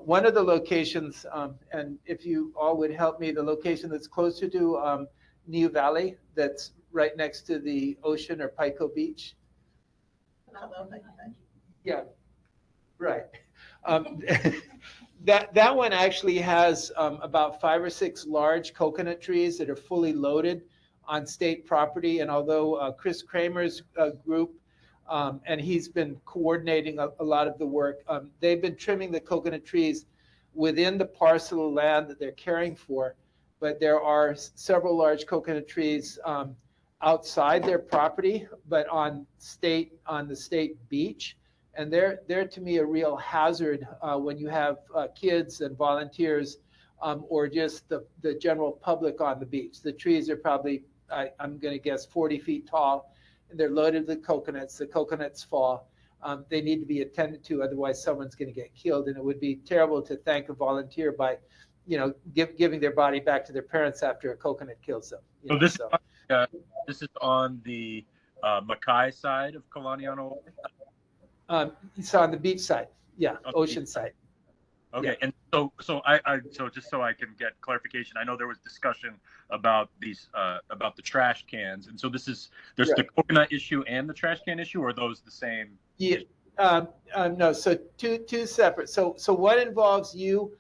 One of the locations, and if you all would help me, the location that's closer to New Valley, that's right next to the ocean or Pico Beach. Yeah, right. That one actually has about 5 or 6 large coconut trees that are fully loaded on state property. And although Chris Kramer's group, and he's been coordinating a lot of the work, they've been trimming the coconut trees within the parcel of land that they're caring for. But there are several large coconut trees outside their property, but on the state beach. And they're to me a real hazard when you have kids and volunteers or just the general public on the beach. The trees are probably, I'm going to guess, 40 feet tall, and they're loaded with coconuts. The coconuts fall. They need to be attended to, otherwise someone's going to get killed. And it would be terrible to thank a volunteer by, giving their body back to their parents after a coconut kills them. This is on the Mackay side of Kalani. It's on the beach side, ocean side. Okay, yeah. And so just so I can get clarification, I know there was discussion about these about the trash cans, and so there's right. The coconut issue and the trash can issue, or are those the same? Yeah, no. So two separate. So what involves you're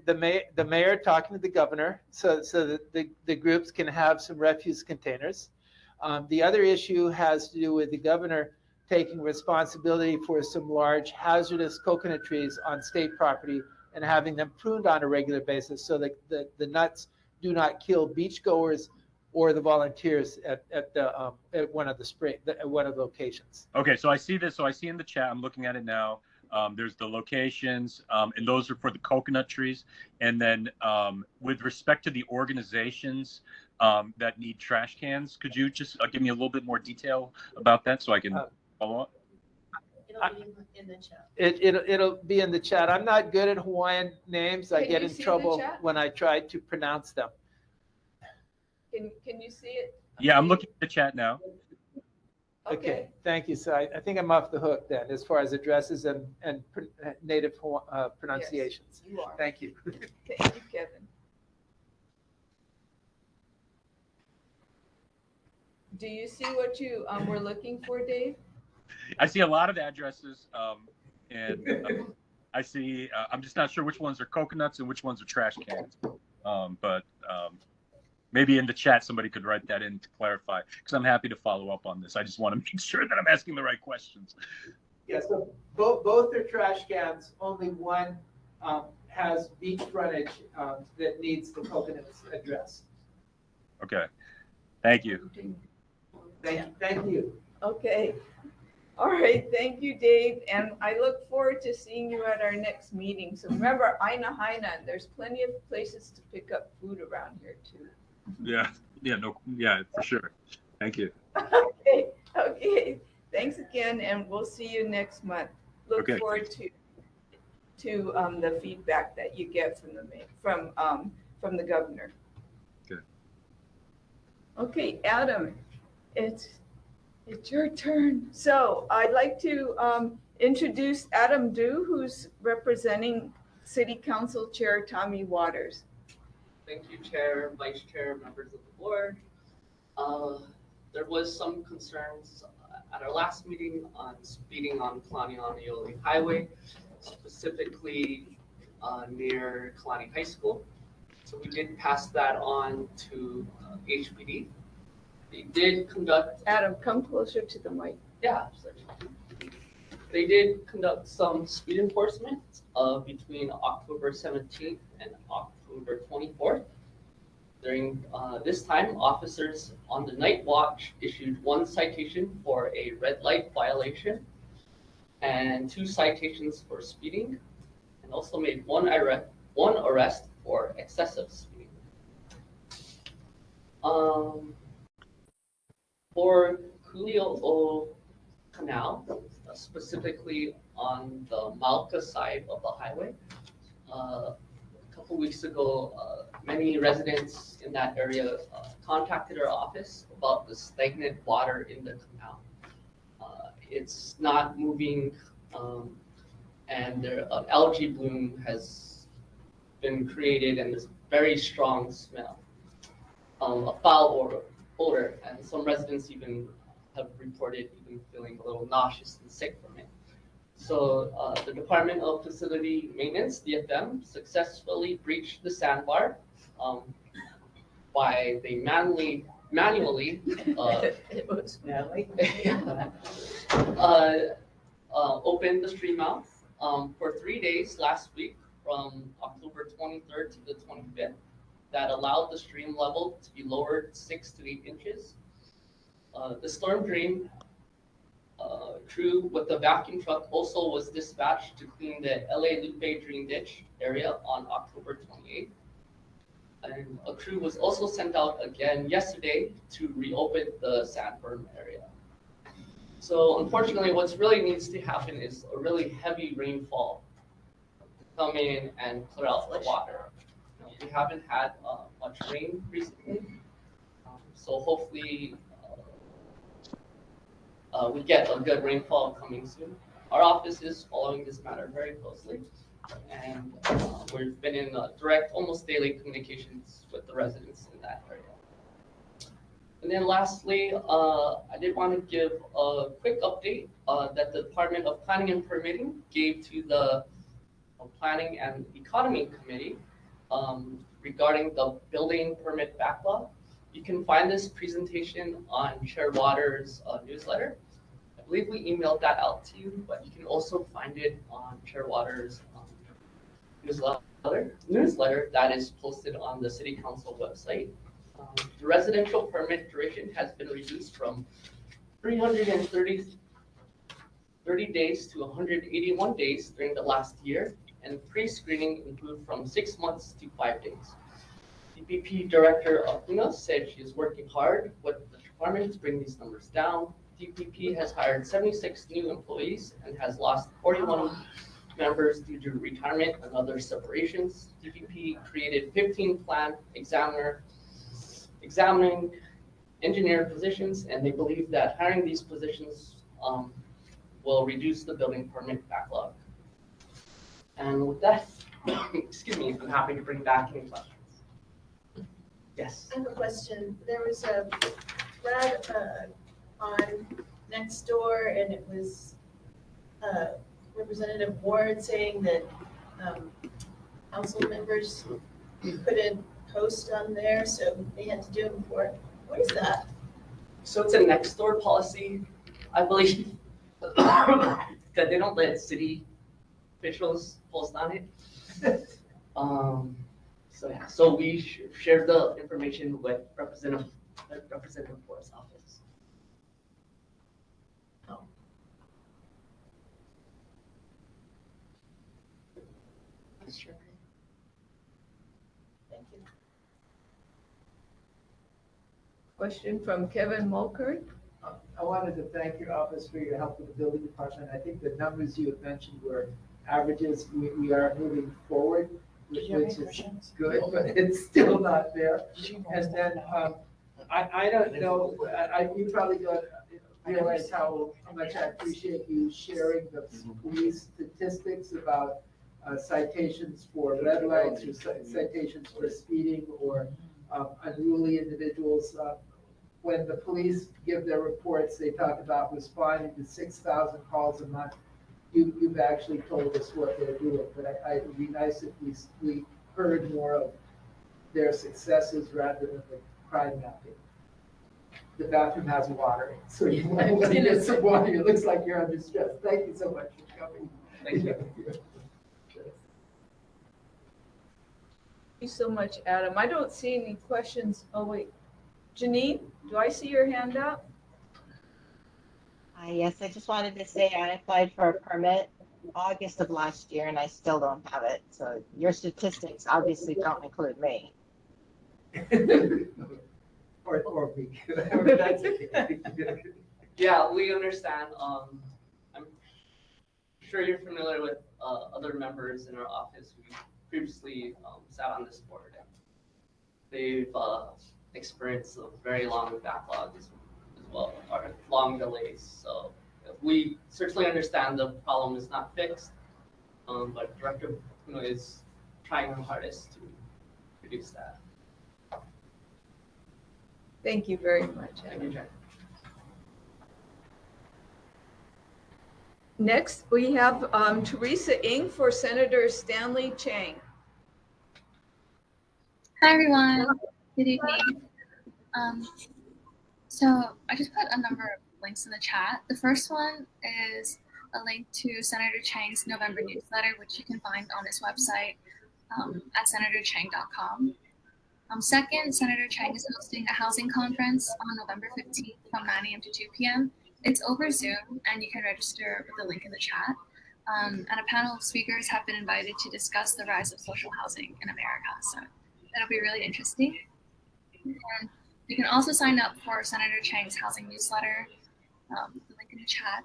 the mayor talking to the governor, so that the groups can have some refuse containers. The other issue has to do with the governor taking responsibility for some large hazardous coconut trees on state property and having them pruned on a regular basis so that the nuts do not kill beachgoers or the volunteers at one of the locations. Okay, so I see this. So I see in the chat, I'm looking at it now. There's the locations, and those are for the coconut trees. And then with respect to the organizations that need trash cans, could you just give me a little bit more detail about that so I can follow up? It'll be in the chat. It'll be in the chat. I'm not good at Hawaiian names. I get in trouble when I try to pronounce them. Can you see it? Yeah, I'm looking at the chat now. Okay, thank you. So I think I'm off the hook then, as far as addresses and native pronunciations. Yes, you are. Thank you. Thank you, Kevin. Do you see what you were looking for, Dave? I see a lot of addresses, and I see. I'm just not sure which ones are coconuts and which ones are trash cans. But maybe in the chat somebody could write that in to clarify, because I'm happy to follow up on this. I just want to make sure that I'm asking the right questions. Yeah, so both are trash cans. Only one has beach frontage that needs the coconuts addressed. Okay, thank you. Thank you. Okay. All right. Thank you, Dave. And I look forward to seeing you at our next meeting. So remember, Aina Haina, there's plenty of places to pick up food around here too. Yeah, for sure. Thank you. Okay. Thanks again, and we'll see you next month. Look forward to the feedback that you get from the governor. Good. Okay, Adam, it's your turn. So I'd like to introduce Adam Du, who's representing City Council Chair Tommy Waters. Thank you, Chair, Vice Chair, members of the board. There was some concerns at our last meeting on speeding on Kalani Highway, specifically near Kalani High School. So we did pass that on to HPD. They did conduct... Adam, come closer to the mic. Yeah. They did conduct some speed enforcement between October 17th and October 24th. During this time, officers on the night watch issued 1 citation for a red light violation and 2 citations for speeding, and also made one arrest for excessive speeding. For Kuli'ou'ou Canal, specifically on the Malka side of the highway, a couple weeks ago, many residents in that area contacted our office about the stagnant water in the canal. It's not moving, and an algae bloom has been created, and there's very strong smell, a foul odor, and some residents even have reported even feeling a little nauseous and sick from it. So the Department of Facility Maintenance, DFM, successfully breached the sandbar by they manually It was manly. opened the stream mouth for 3 days last week from October 23rd to the 25th. That allowed the stream level to be lowered 6 to 8 inches. The storm drain crew with the vacuum truck also was dispatched to clean the LA Lupe drain ditch area on October 28th. And a crew was also sent out again yesterday to reopen the sandberm area. So unfortunately, what really needs to happen is a really heavy rainfall to come in and clear out the water. We haven't had much rain recently, so hopefully we get a good rainfall coming soon. Our office is following this matter very closely, and we've been in direct, almost daily communications with the residents in that area. And then lastly, I did want to give a quick update that the Department of Planning and Permitting gave to the Planning and Economy Committee regarding the building permit backlog. You can find this presentation on Chair Waters' newsletter. I believe we emailed that out to you, but you can also find it on Chair Waters' newsletter that is posted on the City Council website. The residential permit duration has been reduced from 330 days to 181 days during the last year, and pre-screening improved from 6 months to 5 days. DPP Director Akuna said she is working hard with the department to bring these numbers down. DPP has hired 76 new employees and has lost 41 members due to retirement and other separations. DPP created 15 plant examining engineer positions, and they believe that hiring these positions will reduce the building permit backlog. And with that, excuse me, I'm happy to bring back any questions. Yes. I have a question. There was a thread on Nextdoor, and it was Representative Ward saying that council members couldn't post on there, so they had to do it before. What is that? So it's a Nextdoor policy, I believe, that they don't let city officials post on it. So yeah, so we shared the information with Representative Ward's office. Oh. Sure. Thank you. Question from Kevin Mulkert. I wanted to thank your office for your help with the building department. I think the numbers you had mentioned were averages. We are moving forward, which is good, but it's still not there. And then I don't know, you probably don't realize how much I appreciate you sharing the police statistics about citations for red lights or citations for speeding or unruly individuals. When the police give their reports, they talk about responding to 6,000 calls a month. You've actually told us what they're doing, but it would be nice if we heard more of their successes rather than the crime mapping. The bathroom has water, so you might want to get some water. It looks like you're under stress. Thank you so much for coming. Thank you. Thank you so much, Adam. I don't see any questions. Oh, wait. Janine, do I see your hand up? Yes, I just wanted to say I applied for a permit August of last year and I still don't have it. So your statistics obviously don't include me. Or me. That's okay. Yeah, we understand. I'm sure you're familiar with other members in our office who previously sat on this board. They've experienced a very long backlog as well, or long delays. So we certainly understand the problem is not fixed, but Director is trying her hardest to reduce that. Thank you very much. Thank you, Jen. Next, we have Teresa Ng for Senator Stanley Chang. Hi everyone, good evening. So I just put a number of links in the chat. The first one is a link to Senator Chang's November newsletter, which you can find on his website at senatorchang.com. Second, Senator Chang is hosting a housing conference on November 15th from 9 a.m. to 2 p.m. It's over Zoom, and you can register with the link in the chat. And a panel of speakers have been invited to discuss the rise of social housing in America. So that'll be really interesting. And you can also sign up for Senator Chang's housing newsletter, the link in the chat.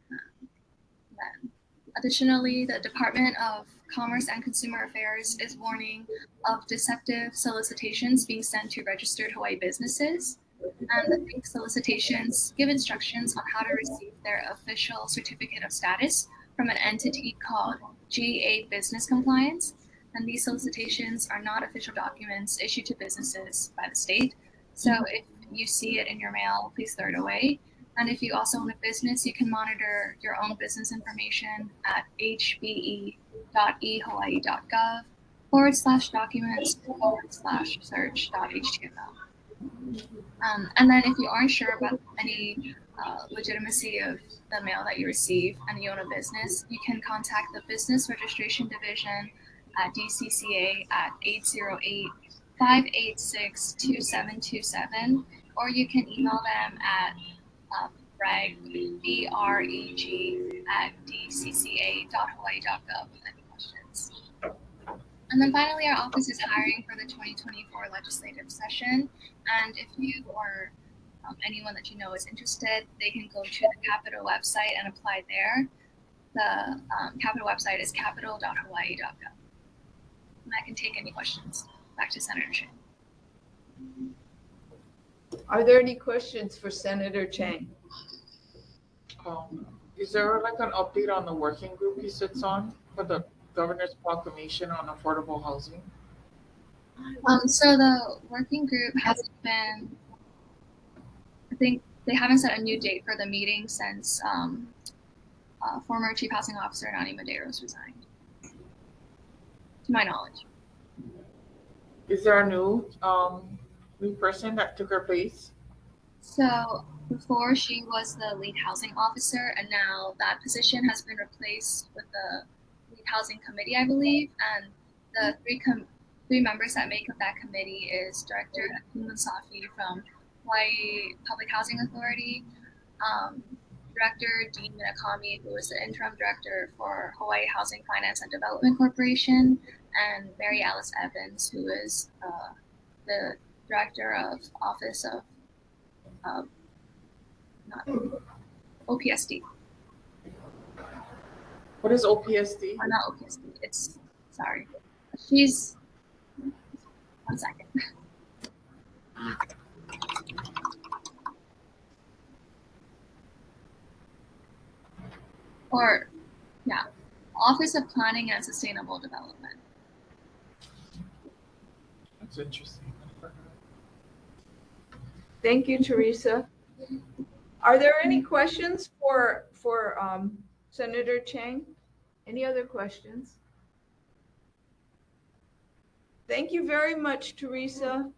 Then, additionally, the Department of Commerce and Consumer Affairs is warning of deceptive solicitations being sent to registered Hawaii businesses. And the fake solicitations give instructions on how to receive their official certificate of status from an entity called GA Business Compliance. And these solicitations are not official documents issued to businesses by the state. So if you see it in your mail, please throw it away. And if you also own a business, you can monitor your own business information at hbe.ehawaii.gov/documents/search.html. And then if you aren't sure about any legitimacy of the mail that you receive and you own a business, you can contact the Business Registration Division at DCCA at 808-586-2727, or you can email them at breg@dcca.hawaii.gov with any questions. And then finally, our office is hiring for the 2024 legislative session. And if you or anyone that you know is interested, they can go to the Capitol website and apply there. The Capitol website is capitol.hawaii.gov. And I can take any questions. Back to Senator Chang. Are there any questions for Senator Chang? Is there like an update on the working group he sits on for the governor's proclamation on affordable housing? So the working group hasn't been, I think they haven't set a new date for the meeting since former Chief Housing Officer Nani Medeiros resigned, to my knowledge. Is there a new person that took her place? So before she was the lead housing officer, and now that position has been replaced with the lead housing committee, I believe. And the three members that make up that committee is Director Akin Safi from Hawaii Public Housing Authority, Director Dean Minakami, who is the interim director for Hawaii Housing Finance and Development Corporation, and Mary Alice Evans, who is the director of Office of OPSD. What is OPSD? Not OPSD. It's, sorry. She's, one second. Or, yeah, Office of Planning and Sustainable Development. That's interesting. Thank you, Teresa. Are there any questions for Senator Chang? Any other questions? Thank you very much, Teresa.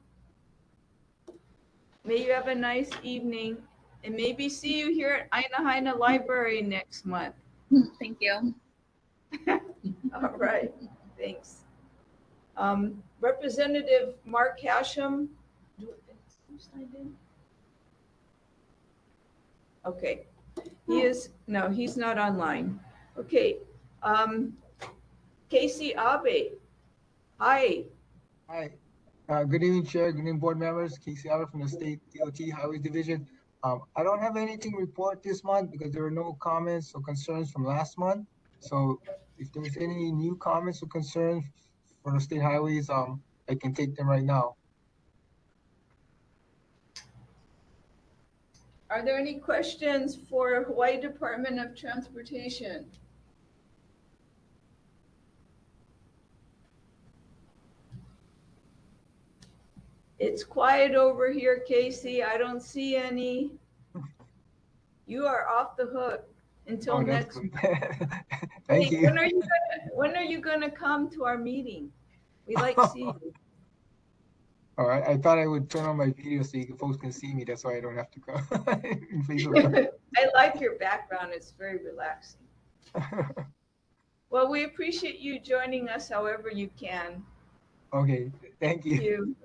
May you have a nice evening, and maybe see you here at Aina Library next month. Thank you. All right, thanks. Representative Mark Hashem. Okay, he's not online. Okay, Casey Abe. Hi. Hi. Good evening, Chair. Good evening, board members. Casey Allen from the State DOT Highways Division. I don't have anything to report this month because there were no comments or concerns from last month. So if there's any new comments or concerns for the state highways, I can take them right now. Are there any questions for Hawaii Department of Transportation? It's quiet over here, Casey. I don't see any. You are off the hook until next. Thank you. When are you gonna come to our meeting? We like to see you. All right. I thought I would turn on my video so you folks can see me. That's why I don't have to go. I like your background. It's very relaxing. Well, we appreciate you joining us however you can. Okay. Thank you. Thank you.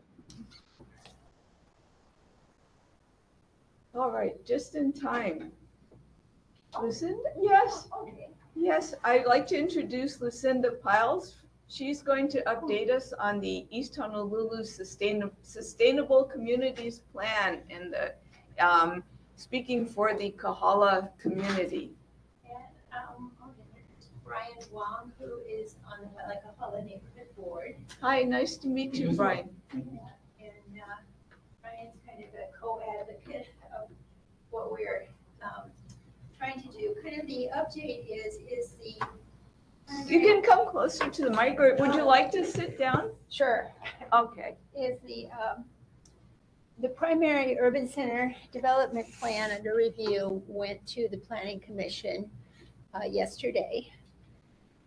All right, just in time. Lucinda, yes. Yes, I'd like to introduce Lucinda Piles. She's going to update us on the East Honolulu Sustainable Communities Plan and the speaking for the Kahala community. And Brian Wong, who is on the Kahala Neighborhood Board. Hi, nice to meet you, Brian. And Brian's kind of a co-advocate of what we're trying to do. Kind of the update is the. You can come closer to the mic, or would you like to sit down? Sure. Okay. Is the primary urban center development plan under review went to the Planning Commission yesterday.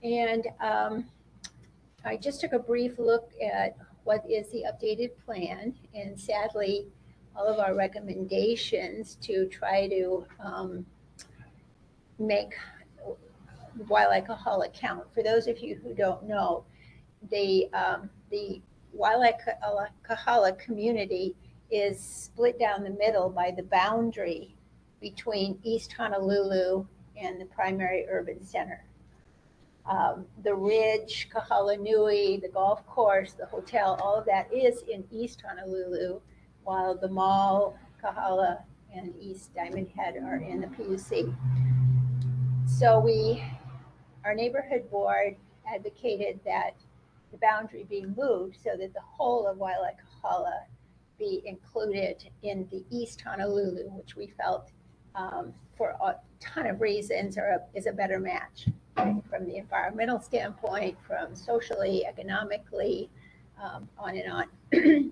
And I just took a brief look at what is the updated plan, and sadly, all of our recommendations to try to make Waialae Kahala count. For those of you who don't know, the Waialae Kahala community is split down the middle by the boundary between East Honolulu and the primary urban center. The Ridge, Kahala Nui, the golf course, the hotel, all of that is in East Honolulu, while the mall, Kahala, and East Diamond Head are in the PUC. So our neighborhood board advocated that the boundary be moved so that the whole of Waialae Kahala be included in the East Honolulu, which we felt for a ton of reasons is a better match, right? From the environmental standpoint, from socially, economically, on and on.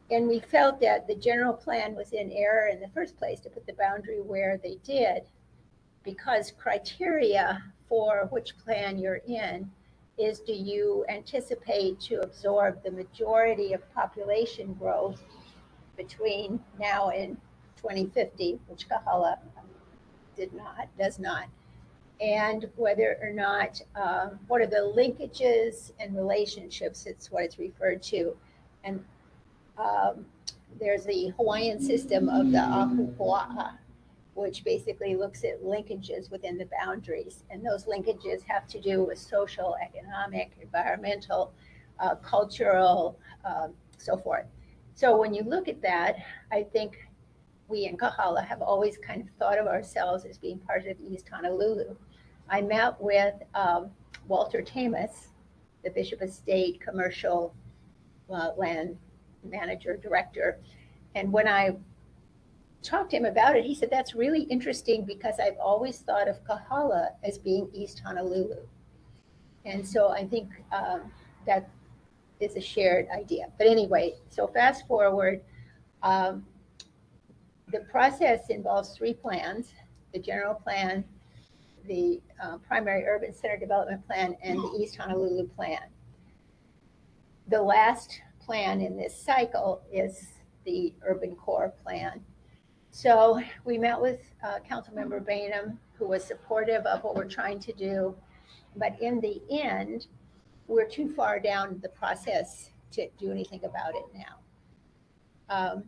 And we felt that the general plan was in error in the first place to put the boundary where they did, because criteria for which plan you're in is, do you anticipate to absorb the majority of population growth between now and 2050, which Kahala does not, and whether or not, what are the linkages and relationships, it's what it's referred to. And there's the Hawaiian system of the Ahupua'a, which basically looks at linkages within the boundaries. And those linkages have to do with social, economic, environmental, cultural, so forth. So when you look at that, I think we in Kahala have always kind of thought of ourselves as being part of East Honolulu. I met with Walter Tamas, the Bishop Estate Commercial Land Manager Director. And when I talked to him about it, he said, that's really interesting because I've always thought of Kahala as being East Honolulu. And so I think that is a shared idea. But anyway, so fast forward, the process involves 3 plans: the general plan, the primary urban center development plan, and the East Honolulu plan. The last plan in this cycle is the urban core plan. So we met with Councilmember Bainum, who was supportive of what we're trying to do. But in the end, we're too far down the process to do anything about it now.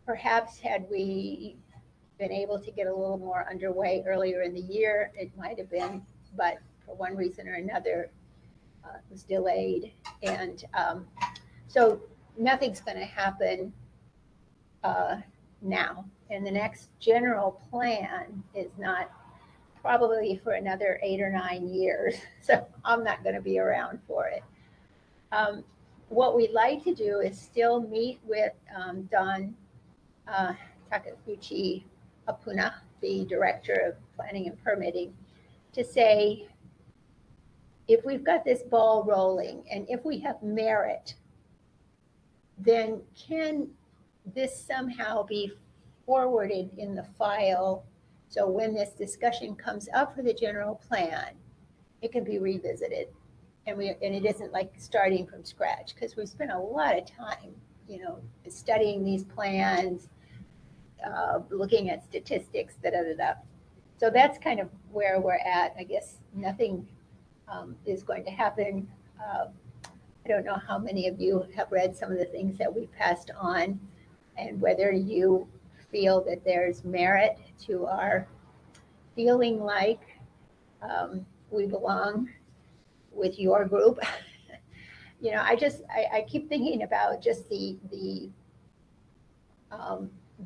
Perhaps had we been able to get a little more underway earlier in the year, it might have been, but for one reason or another, it was delayed. And So nothing's going to happen now. And the next general plan is not probably for another 8 or 9 years. So I'm not going to be around for it. What we'd like to do is still meet with Don Takaguchi Apuna, the Director of Planning and Permitting, to say, if we've got this ball rolling and if we have merit, then can this somehow be forwarded in the file? So when this discussion comes up for the general plan, it can be revisited. And it isn't like starting from scratch, because we spent a lot of time, studying these plans, looking at statistics, So that's kind of where we're at. I guess nothing is going to happen. I don't know how many of you have read some of the things that we passed on, and whether you feel that there's merit to our feeling like we belong with your group. I keep thinking about just the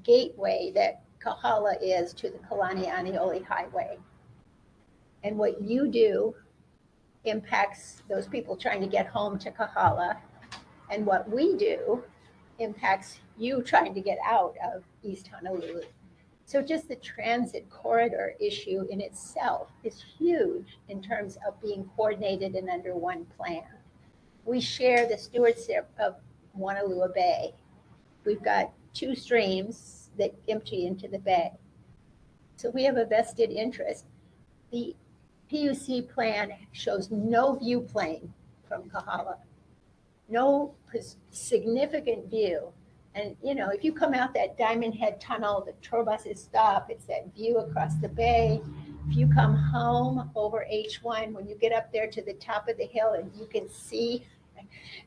gateway that Kahala is to the Kalani Aniole Highway. And what you do impacts those people trying to get home to Kahala. And what we do impacts you trying to get out of East Honolulu. So just the transit corridor issue in itself is huge in terms of being coordinated and under one plan. We share the stewardship of Honolulu Bay. We've got 2 streams that empty into the bay. So we have a vested interest. The PUC plan shows no view plane from Kahala, no significant view. And, if you come out that Diamond Head Tunnel, the tour buses stop, it's that view across the bay. If you come home over H1, when you get up there to the top of the hill and you can see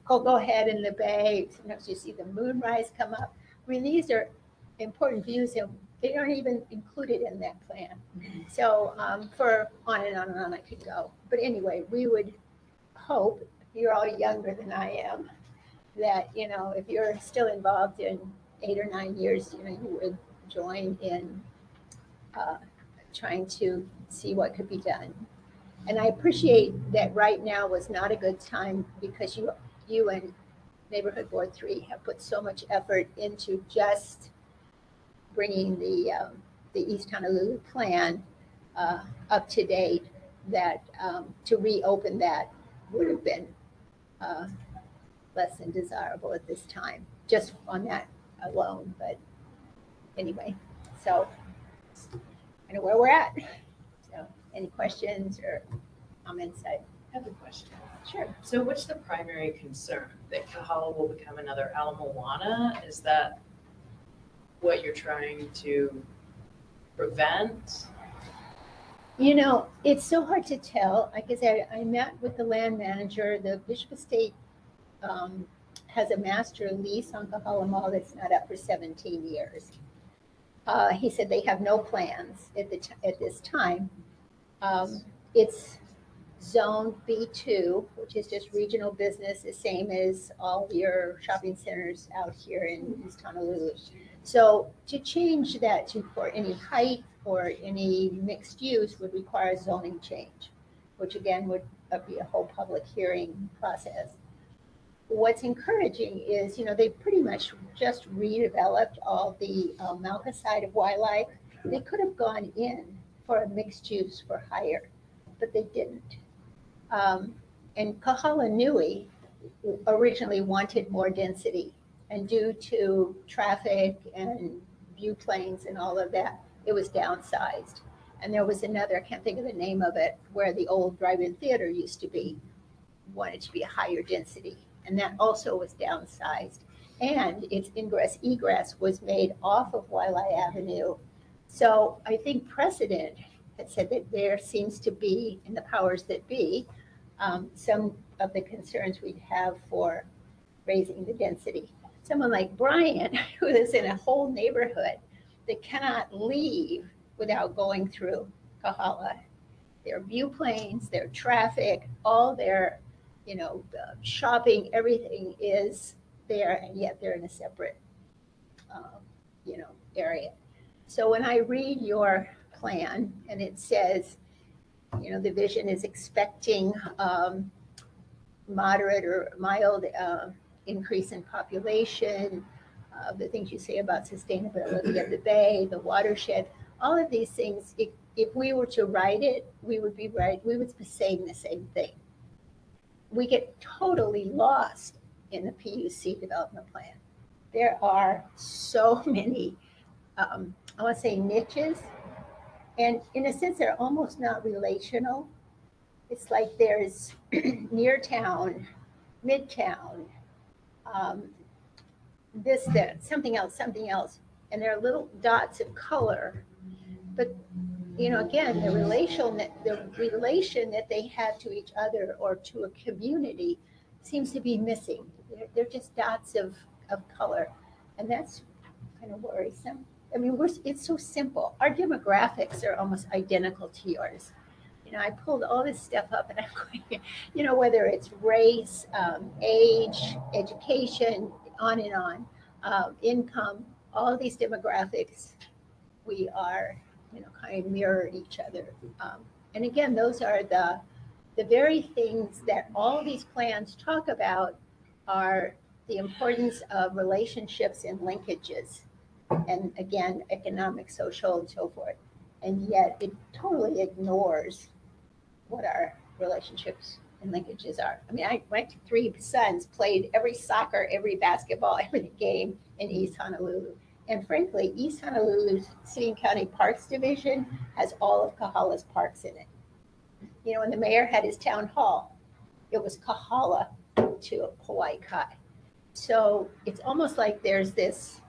Cocoa Head in the bay, sometimes you see the moonrise come up. I mean, these are important views, and they aren't even included in that plan. So for on and on and on I could go. But anyway, we would hope, you're all younger than I am, that, if you're still involved in 8 or 9 years, you would join in trying to see what could be done. And I appreciate that right now was not a good time, because you and Neighborhood Board 3 have put so much effort into just bringing the East Honolulu plan up to date, that to reopen that would have been less than desirable at this time, just on that alone. But anyway, so I know where we're at. So any questions or comments? I have a question. Sure. So what's the primary concern? That Kahala will become another Ala Moana? Is that what you're trying to prevent? It's so hard to tell. Like I said, I met with the land manager. The Bishop Estate has a master lease on Kahala Mall that's not up for 17 years. He said they have no plans at this time. It's zone B2, which is just regional business, the same as all your shopping centers out here in East Honolulu. So to change that for any height or any mixed use would require zoning change, which again would be a whole public hearing process. What's encouraging is, they pretty much just redeveloped all the Malka side of Waialae. They could have gone in for a mixed use for hire, but they didn't. And Kahala Nui originally wanted more density, and due to traffic and view planes and all of that, it was downsized. And there was another, I can't think of the name of it, where the old drive-in theater used to be, wanted to be a higher density, and that also was downsized. And its ingress egress was made off of Waialae Avenue. So I think precedent had said that there seems to be, in the powers that be, some of the concerns we'd have for raising the density. Someone like Brian, who lives in a whole neighborhood that cannot leave without going through Kahala. Their view planes, their traffic, all their, shopping, everything is there, and yet they're in a separate, you know, area. So when I read your plan and it says, you know, the vision is expecting moderate or mild increase in population, the things you say about sustainability of the bay, the watershed, all of these things, if we were to write it, we would be saying the same thing. We get totally lost in the PUC development plan. There are so many, I want to say niches, and in a sense, they're almost not relational. It's like there's near town, midtown, this, that, something else, and there are little dots of color. But you know, again, the relation that they have to each other or to a community seems to be missing. They're just dots of color, and that's kind of worrisome. I mean, it's so simple. Our demographics are almost identical to yours. You know, I pulled all this stuff up, and I'm going, you know, whether it's race, age, education, on and on, income, all of these demographics, we are, you know, kind of mirror each other. And again, those are the very things that all these plans talk about, are the importance of relationships and linkages. And again, economic, social, and so forth. And yet it totally ignores what our relationships and linkages are. I mean, my 3 sons played every soccer, every basketball, every game in East Honolulu. And frankly, East Honolulu's City and County Parks Division has all of Kahala's parks in it. You know, when the mayor had his town hall, it was Kahala to Hawaii Kai. So it's almost like there's this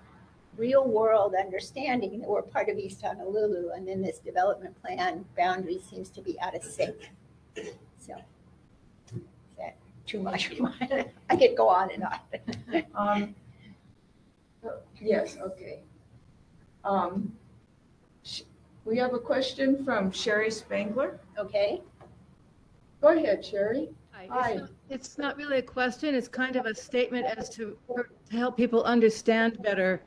real world understanding that we're part of East Honolulu, and then this development plan boundary seems to be out of sync. So is that too much? I could go on and on. Yes, okay. We have a question from Sherry Spangler. Okay. Go ahead, Sherry. Hi. It's not really a question. It's kind of a statement as to help people understand better.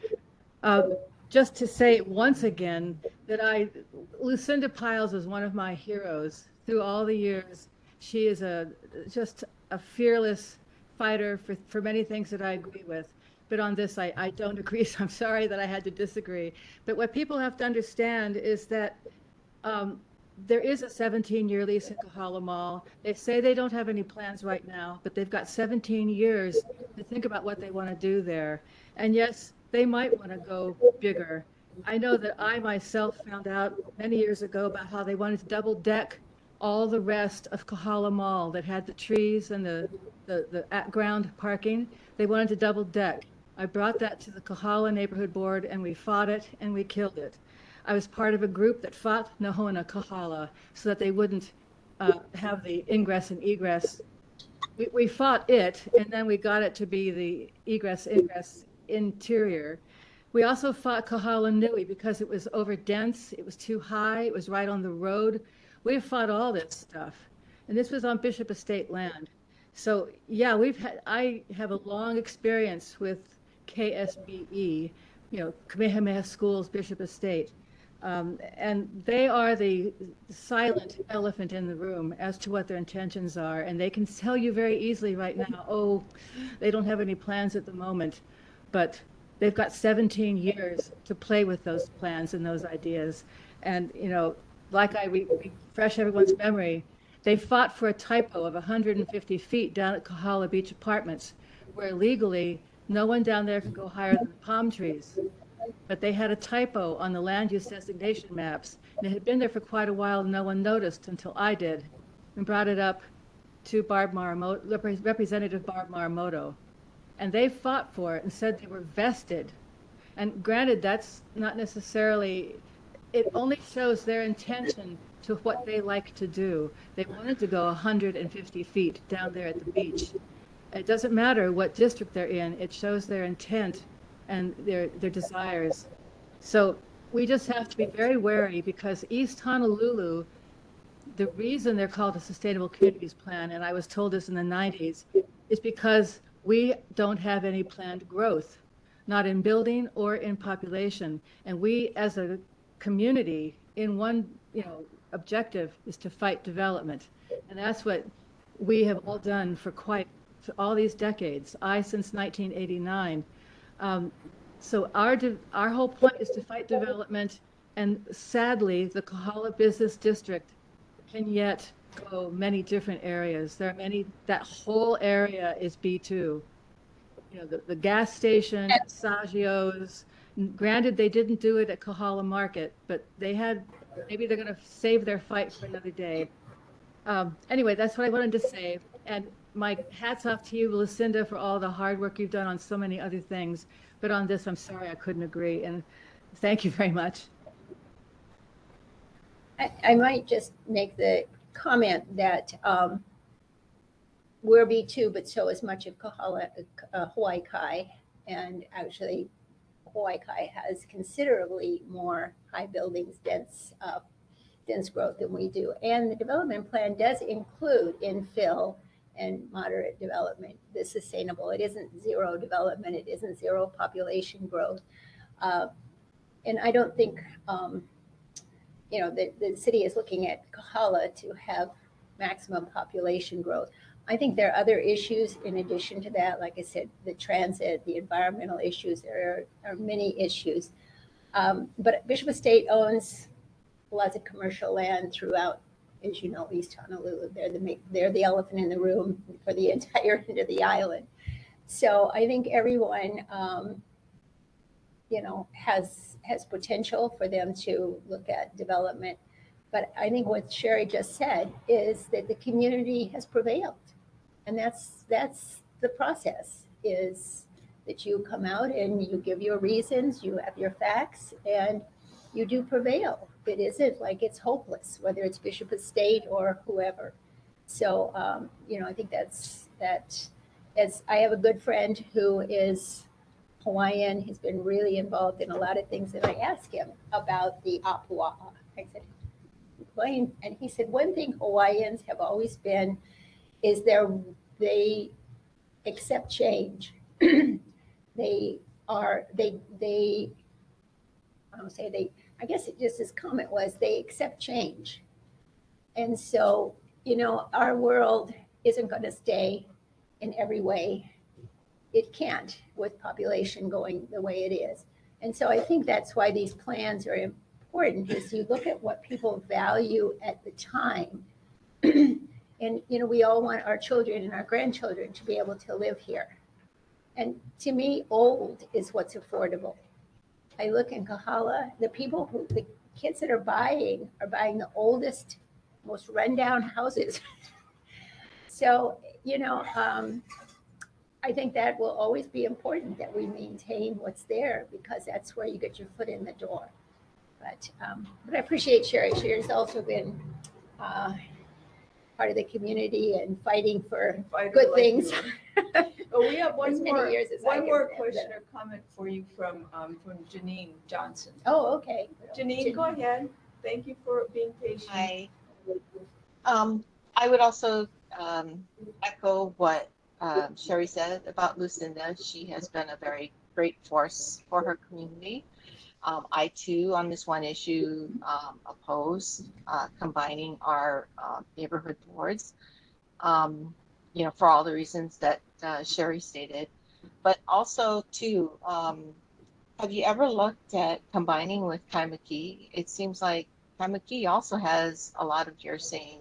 Just to say once again that Lucinda Piles is one of my heroes through all the years. She is just a fearless fighter for many things that I agree with. But on this, I don't agree, so I'm sorry that I had to disagree. But what people have to understand is that there is a 17-year lease in Kahala Mall. They say they don't have any plans right now, but they've got 17 years to think about what they want to do there. And yes, they might want to go bigger. I know that I myself found out many years ago about how they wanted to double deck all the rest of Kahala Mall that had the trees and the at-ground parking. They wanted to double deck. I brought that to the Kahala Neighborhood Board, and we fought it and we killed it. I was part of a group that fought Nahona Kahala so that they wouldn't have the ingress and egress. We fought it, and then we got it to be the egress-ingress interior. We also fought Kahala Nui because it was over dense, it was too high, it was right on the road. We fought all this stuff, and this was on Bishop Estate land. So yeah, I have a long experience with KSBE, you know, Kamehameha Schools, Bishop Estate. And they are the silent elephant in the room as to what their intentions are. And they can tell you very easily right now, oh, they don't have any plans at the moment, but they've got 17 years to play with those plans and those ideas. And, you know, like I refresh everyone's memory, they fought for a typo of 150 feet down at Kahala Beach Apartments, where legally no one down there could go higher than palm trees. But they had a typo on the land use designation maps, and it had been there for quite a while and no one noticed until I did and brought it up to Representative Barb Maramoto. And they fought for it and said they were vested. And granted, that's not necessarily, it only shows their intention to what they like to do. They wanted to go 150 feet down there at the beach. It doesn't matter what district they're in, it shows their intent and their desires. So we just have to be very wary, because East Honolulu, the reason they're called a Sustainable Communities Plan, and I was told this in the 90s, is because we don't have any planned growth, not in building or in population. And we, as a community, in one, objective is to fight development. And that's what we have all done for all these decades, I since 1989. So our whole point is to fight development, and sadly, the Kahala Business District can yet go many different areas. There are many, that whole area is B2. The gas station, Saggio's, granted, they didn't do it at Kahala Market, but maybe they're going to save their fight for another day. Anyway, that's what I wanted to say. And my hat's off to you, Lucinda, for all the hard work you've done on so many other things. But on this, I'm sorry I couldn't agree. And thank you very much. I might just make the comment that we're B2, but so is much of Hawaii Kai. And actually, Hawaii Kai has considerably more high buildings, dense growth than we do. And the development plan does include infill and moderate development, the sustainable. It isn't zero development. It isn't zero population growth. And I don't think, the city is looking at Kahala to have maximum population growth. I think there are other issues in addition to that. Like I said, the transit, the environmental issues, there are many issues. But Bishop Estate owns lots of commercial land throughout, as you know, East Honolulu. They're the elephant in the room for the entire end of the island. So I think everyone, has potential for them to look at development. But I think what Sherry just said is that the community has prevailed. And that's the process, is that you come out and you give your reasons, you have your facts, and you do prevail. It isn't like it's hopeless, whether it's Bishop Estate or whoever. So, I think that as I have a good friend who is Hawaiian, he's been really involved in a lot of things, and I asked him about the apua'a. I said, Hawaiian, and he said, one thing Hawaiians have always been is they accept change. I guess it just, his comment was they accept change. And so, our world isn't going to stay in every way. It can't with population going the way it is. And so I think that's why these plans are important, is you look at what people value at the time. And, we all want our children and our grandchildren to be able to live here. And to me, old is what's affordable. I look in Kahala, the kids that are buying the oldest, most rundown houses. So, I think that will always be important, that we maintain what's there, because that's where you get your foot in the door. But I appreciate Sherry. Sherry's also been part of the community and fighting for good things. Oh, we have one As many more, years as I one can more remember. question or comment for you from Janine Johnson. Oh, okay. Janine, go ahead. Thank you for being patient. Hi. I would also echo what Sherry said about Lucinda. She has been a very great force for her community. I too, on this one issue, oppose combining our neighborhood boards, for all the reasons that Sherry stated. But also too, have you ever looked at combining with Kaimaki? It seems like Kaimaki also has a lot of your same,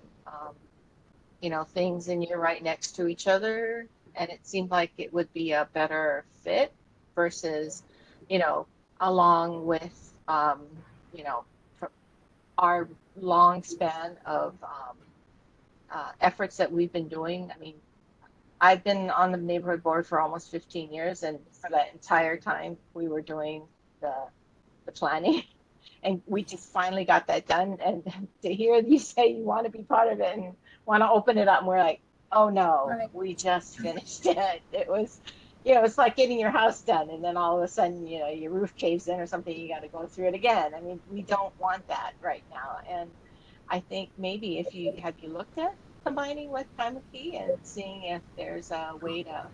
things, and you're right next to each other. And it seemed like it would be a better fit versus, along with, our long span of efforts that we've been doing. I mean, I've been on the neighborhood board for almost 15 years, and for that entire time, we were doing the planning, and we just finally got that done. And to hear you say you want to be part of it and want to open it up, and we're like, oh no, right. We just finished it. It was, it's like getting your house done, and then all of a sudden, your roof caves in or something, you got to go through it again. I mean, we don't want that right now. And I think maybe have you looked at combining with Kaimaki and seeing if there's a way to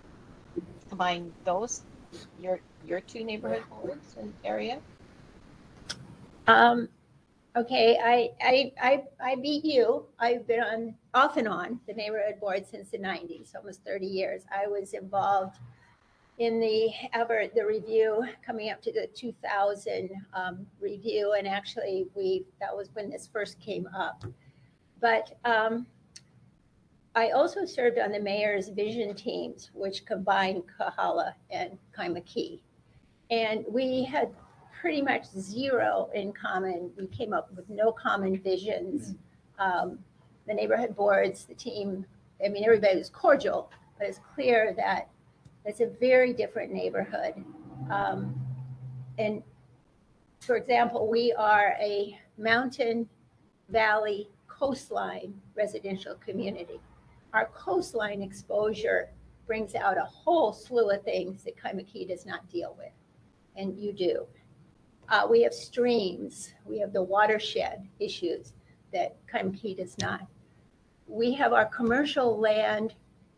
combine those, your two neighborhood boards and area? Okay, I beat you. I've been on, off and on, the neighborhood board since the 90s, almost 30 years. I was involved in the review coming up to the 2000 review, and actually that was when this first came up. But I also served on the mayor's vision teams, which combined Kahala and Kaimaki. And we had pretty much zero in common. We came up with no common visions. The neighborhood boards, the team, I mean, everybody was cordial, but it's clear that it's a very different neighborhood. And for example, we are a mountain valley coastline residential community. Our coastline exposure brings out a whole slew of things that Kaimaki does not deal with, and you do. We have streams, we have the watershed issues that Kaimaki does not. We have our commercial land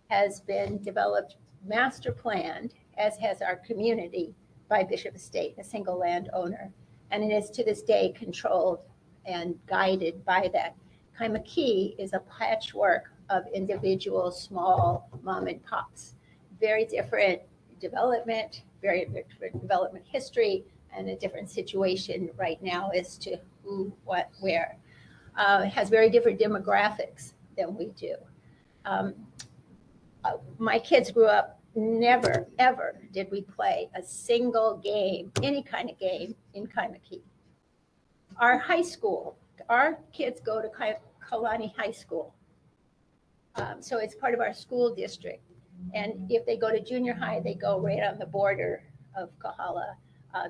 has been developed, master planned, as has our community by Bishop Estate, a single landowner. And it is to this day controlled and guided by that. Kaimaki is a patchwork of individual small mom and pops. Very different development, very different development history, and a different situation right now as to who, what, where. It has very different demographics than we do. My kids grew up, never, ever did we play a single game, any kind of game in Kaimaki. Our high school, our kids go to Kalani High School. So it's part of our school district. And if they go to junior high, they go right on the border of Kahala.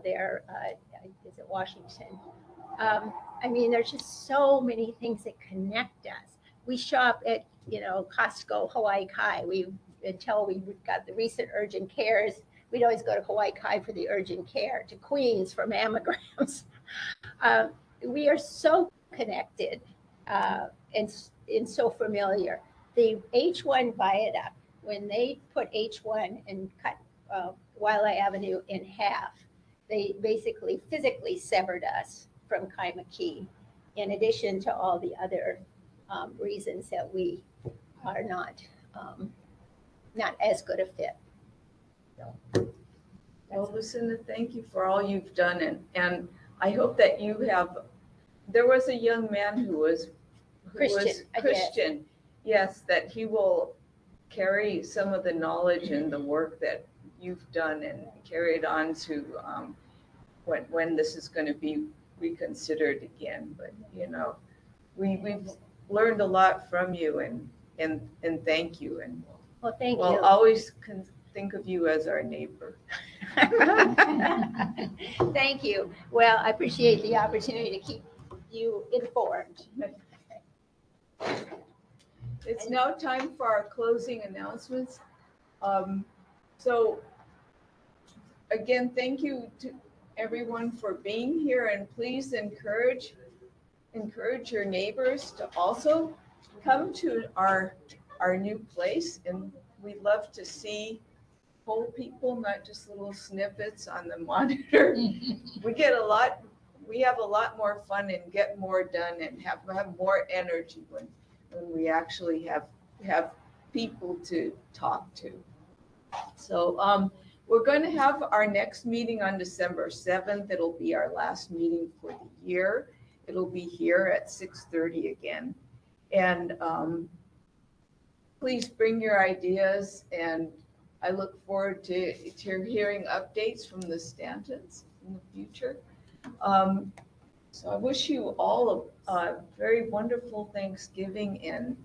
Is it Washington? I mean, there's just so many things that connect us. We shop at, Costco, Hawaii Kai. Until we got the recent urgent cares, we'd always go to Hawaii Kai for the urgent care, to Queens for mammograms. We are so connected and so familiar. The H1 viaduct, when they put H1 and cut Waialae Avenue in half, they basically physically severed us from Kaimaki, in addition to all the other reasons that we are not as good a fit. Well, Lucinda, thank you for all you've done, and I hope that you have. There was a young man who was Christian, yes, that he will carry some of the knowledge and the work that you've done and carry it on to when this is going to be reconsidered again. But we've learned a lot from you, and thank you. And well, thank you. We'll always think of you as our neighbor. Thank you. Well, I appreciate the opportunity to keep you informed. It's now time for our closing announcements. So again, thank you to everyone for being here, and please encourage your neighbors to also come to our new place. And we'd love to see whole people, not just little snippets on the monitor. We have a lot more fun and get more done and have more energy when we actually have people to talk to. So we're going to have our next meeting on December 7th. It'll be our last meeting for the year. It'll be here at 6:30 again. And please bring your ideas, and I look forward to hearing updates from the Stantons in the future. So I wish you all a very wonderful Thanksgiving, and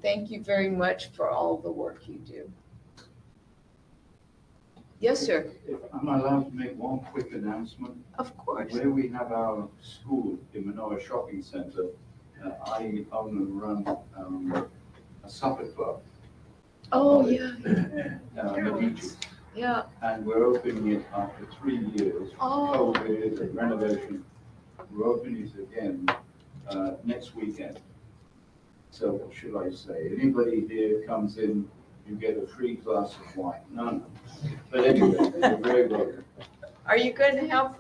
thank you very much for all the work you do. Yes, sir. If I'm allowed to make one quick announcement. Of course. Where we have our school, the Manoa Shopping Center, I own and run a supper club. Oh, yeah. Yeah. And we're opening it after 3 years. Oh. COVID and renovation. We're opening it again next weekend. So what should I say? Anybody here comes in you get a free glass of wine. No. But anyway, you're very welcome. Are you going to have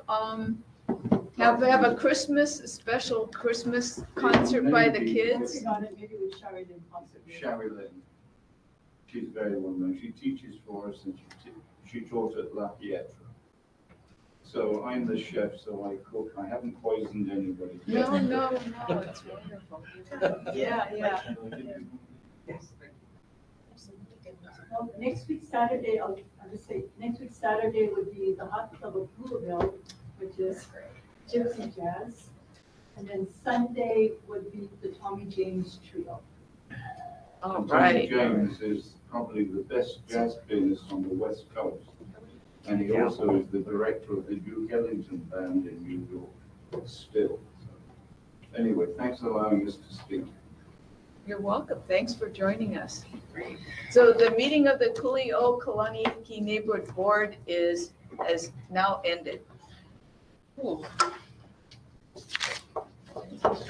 a special Christmas concert by the kids? Maybe with Sherry Lynn possibly. Sherry Lynn. She's very well known. She teaches for us and she taught at Lafayette. So I'm the chef, so I cook. I haven't poisoned anybody. No, it's wonderful. Yeah. Well, next week Saturday, I'll just say, next week Saturday would be the Hot Club of Kuli'ou'ou, which is gypsy jazz. And then Sunday would be the Tommy James Trio. All Tommy right. James is probably the best jazz pianist on the West Coast. And he also is the director of the Duke Ellington Band in New York, still. So, anyway, thanks for allowing us to speak. You're welcome. Thanks for joining us. So the meeting of the Kuli'ou'ou Kalani Neighborhood Board has now ended. And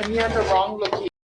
you had the wrong location.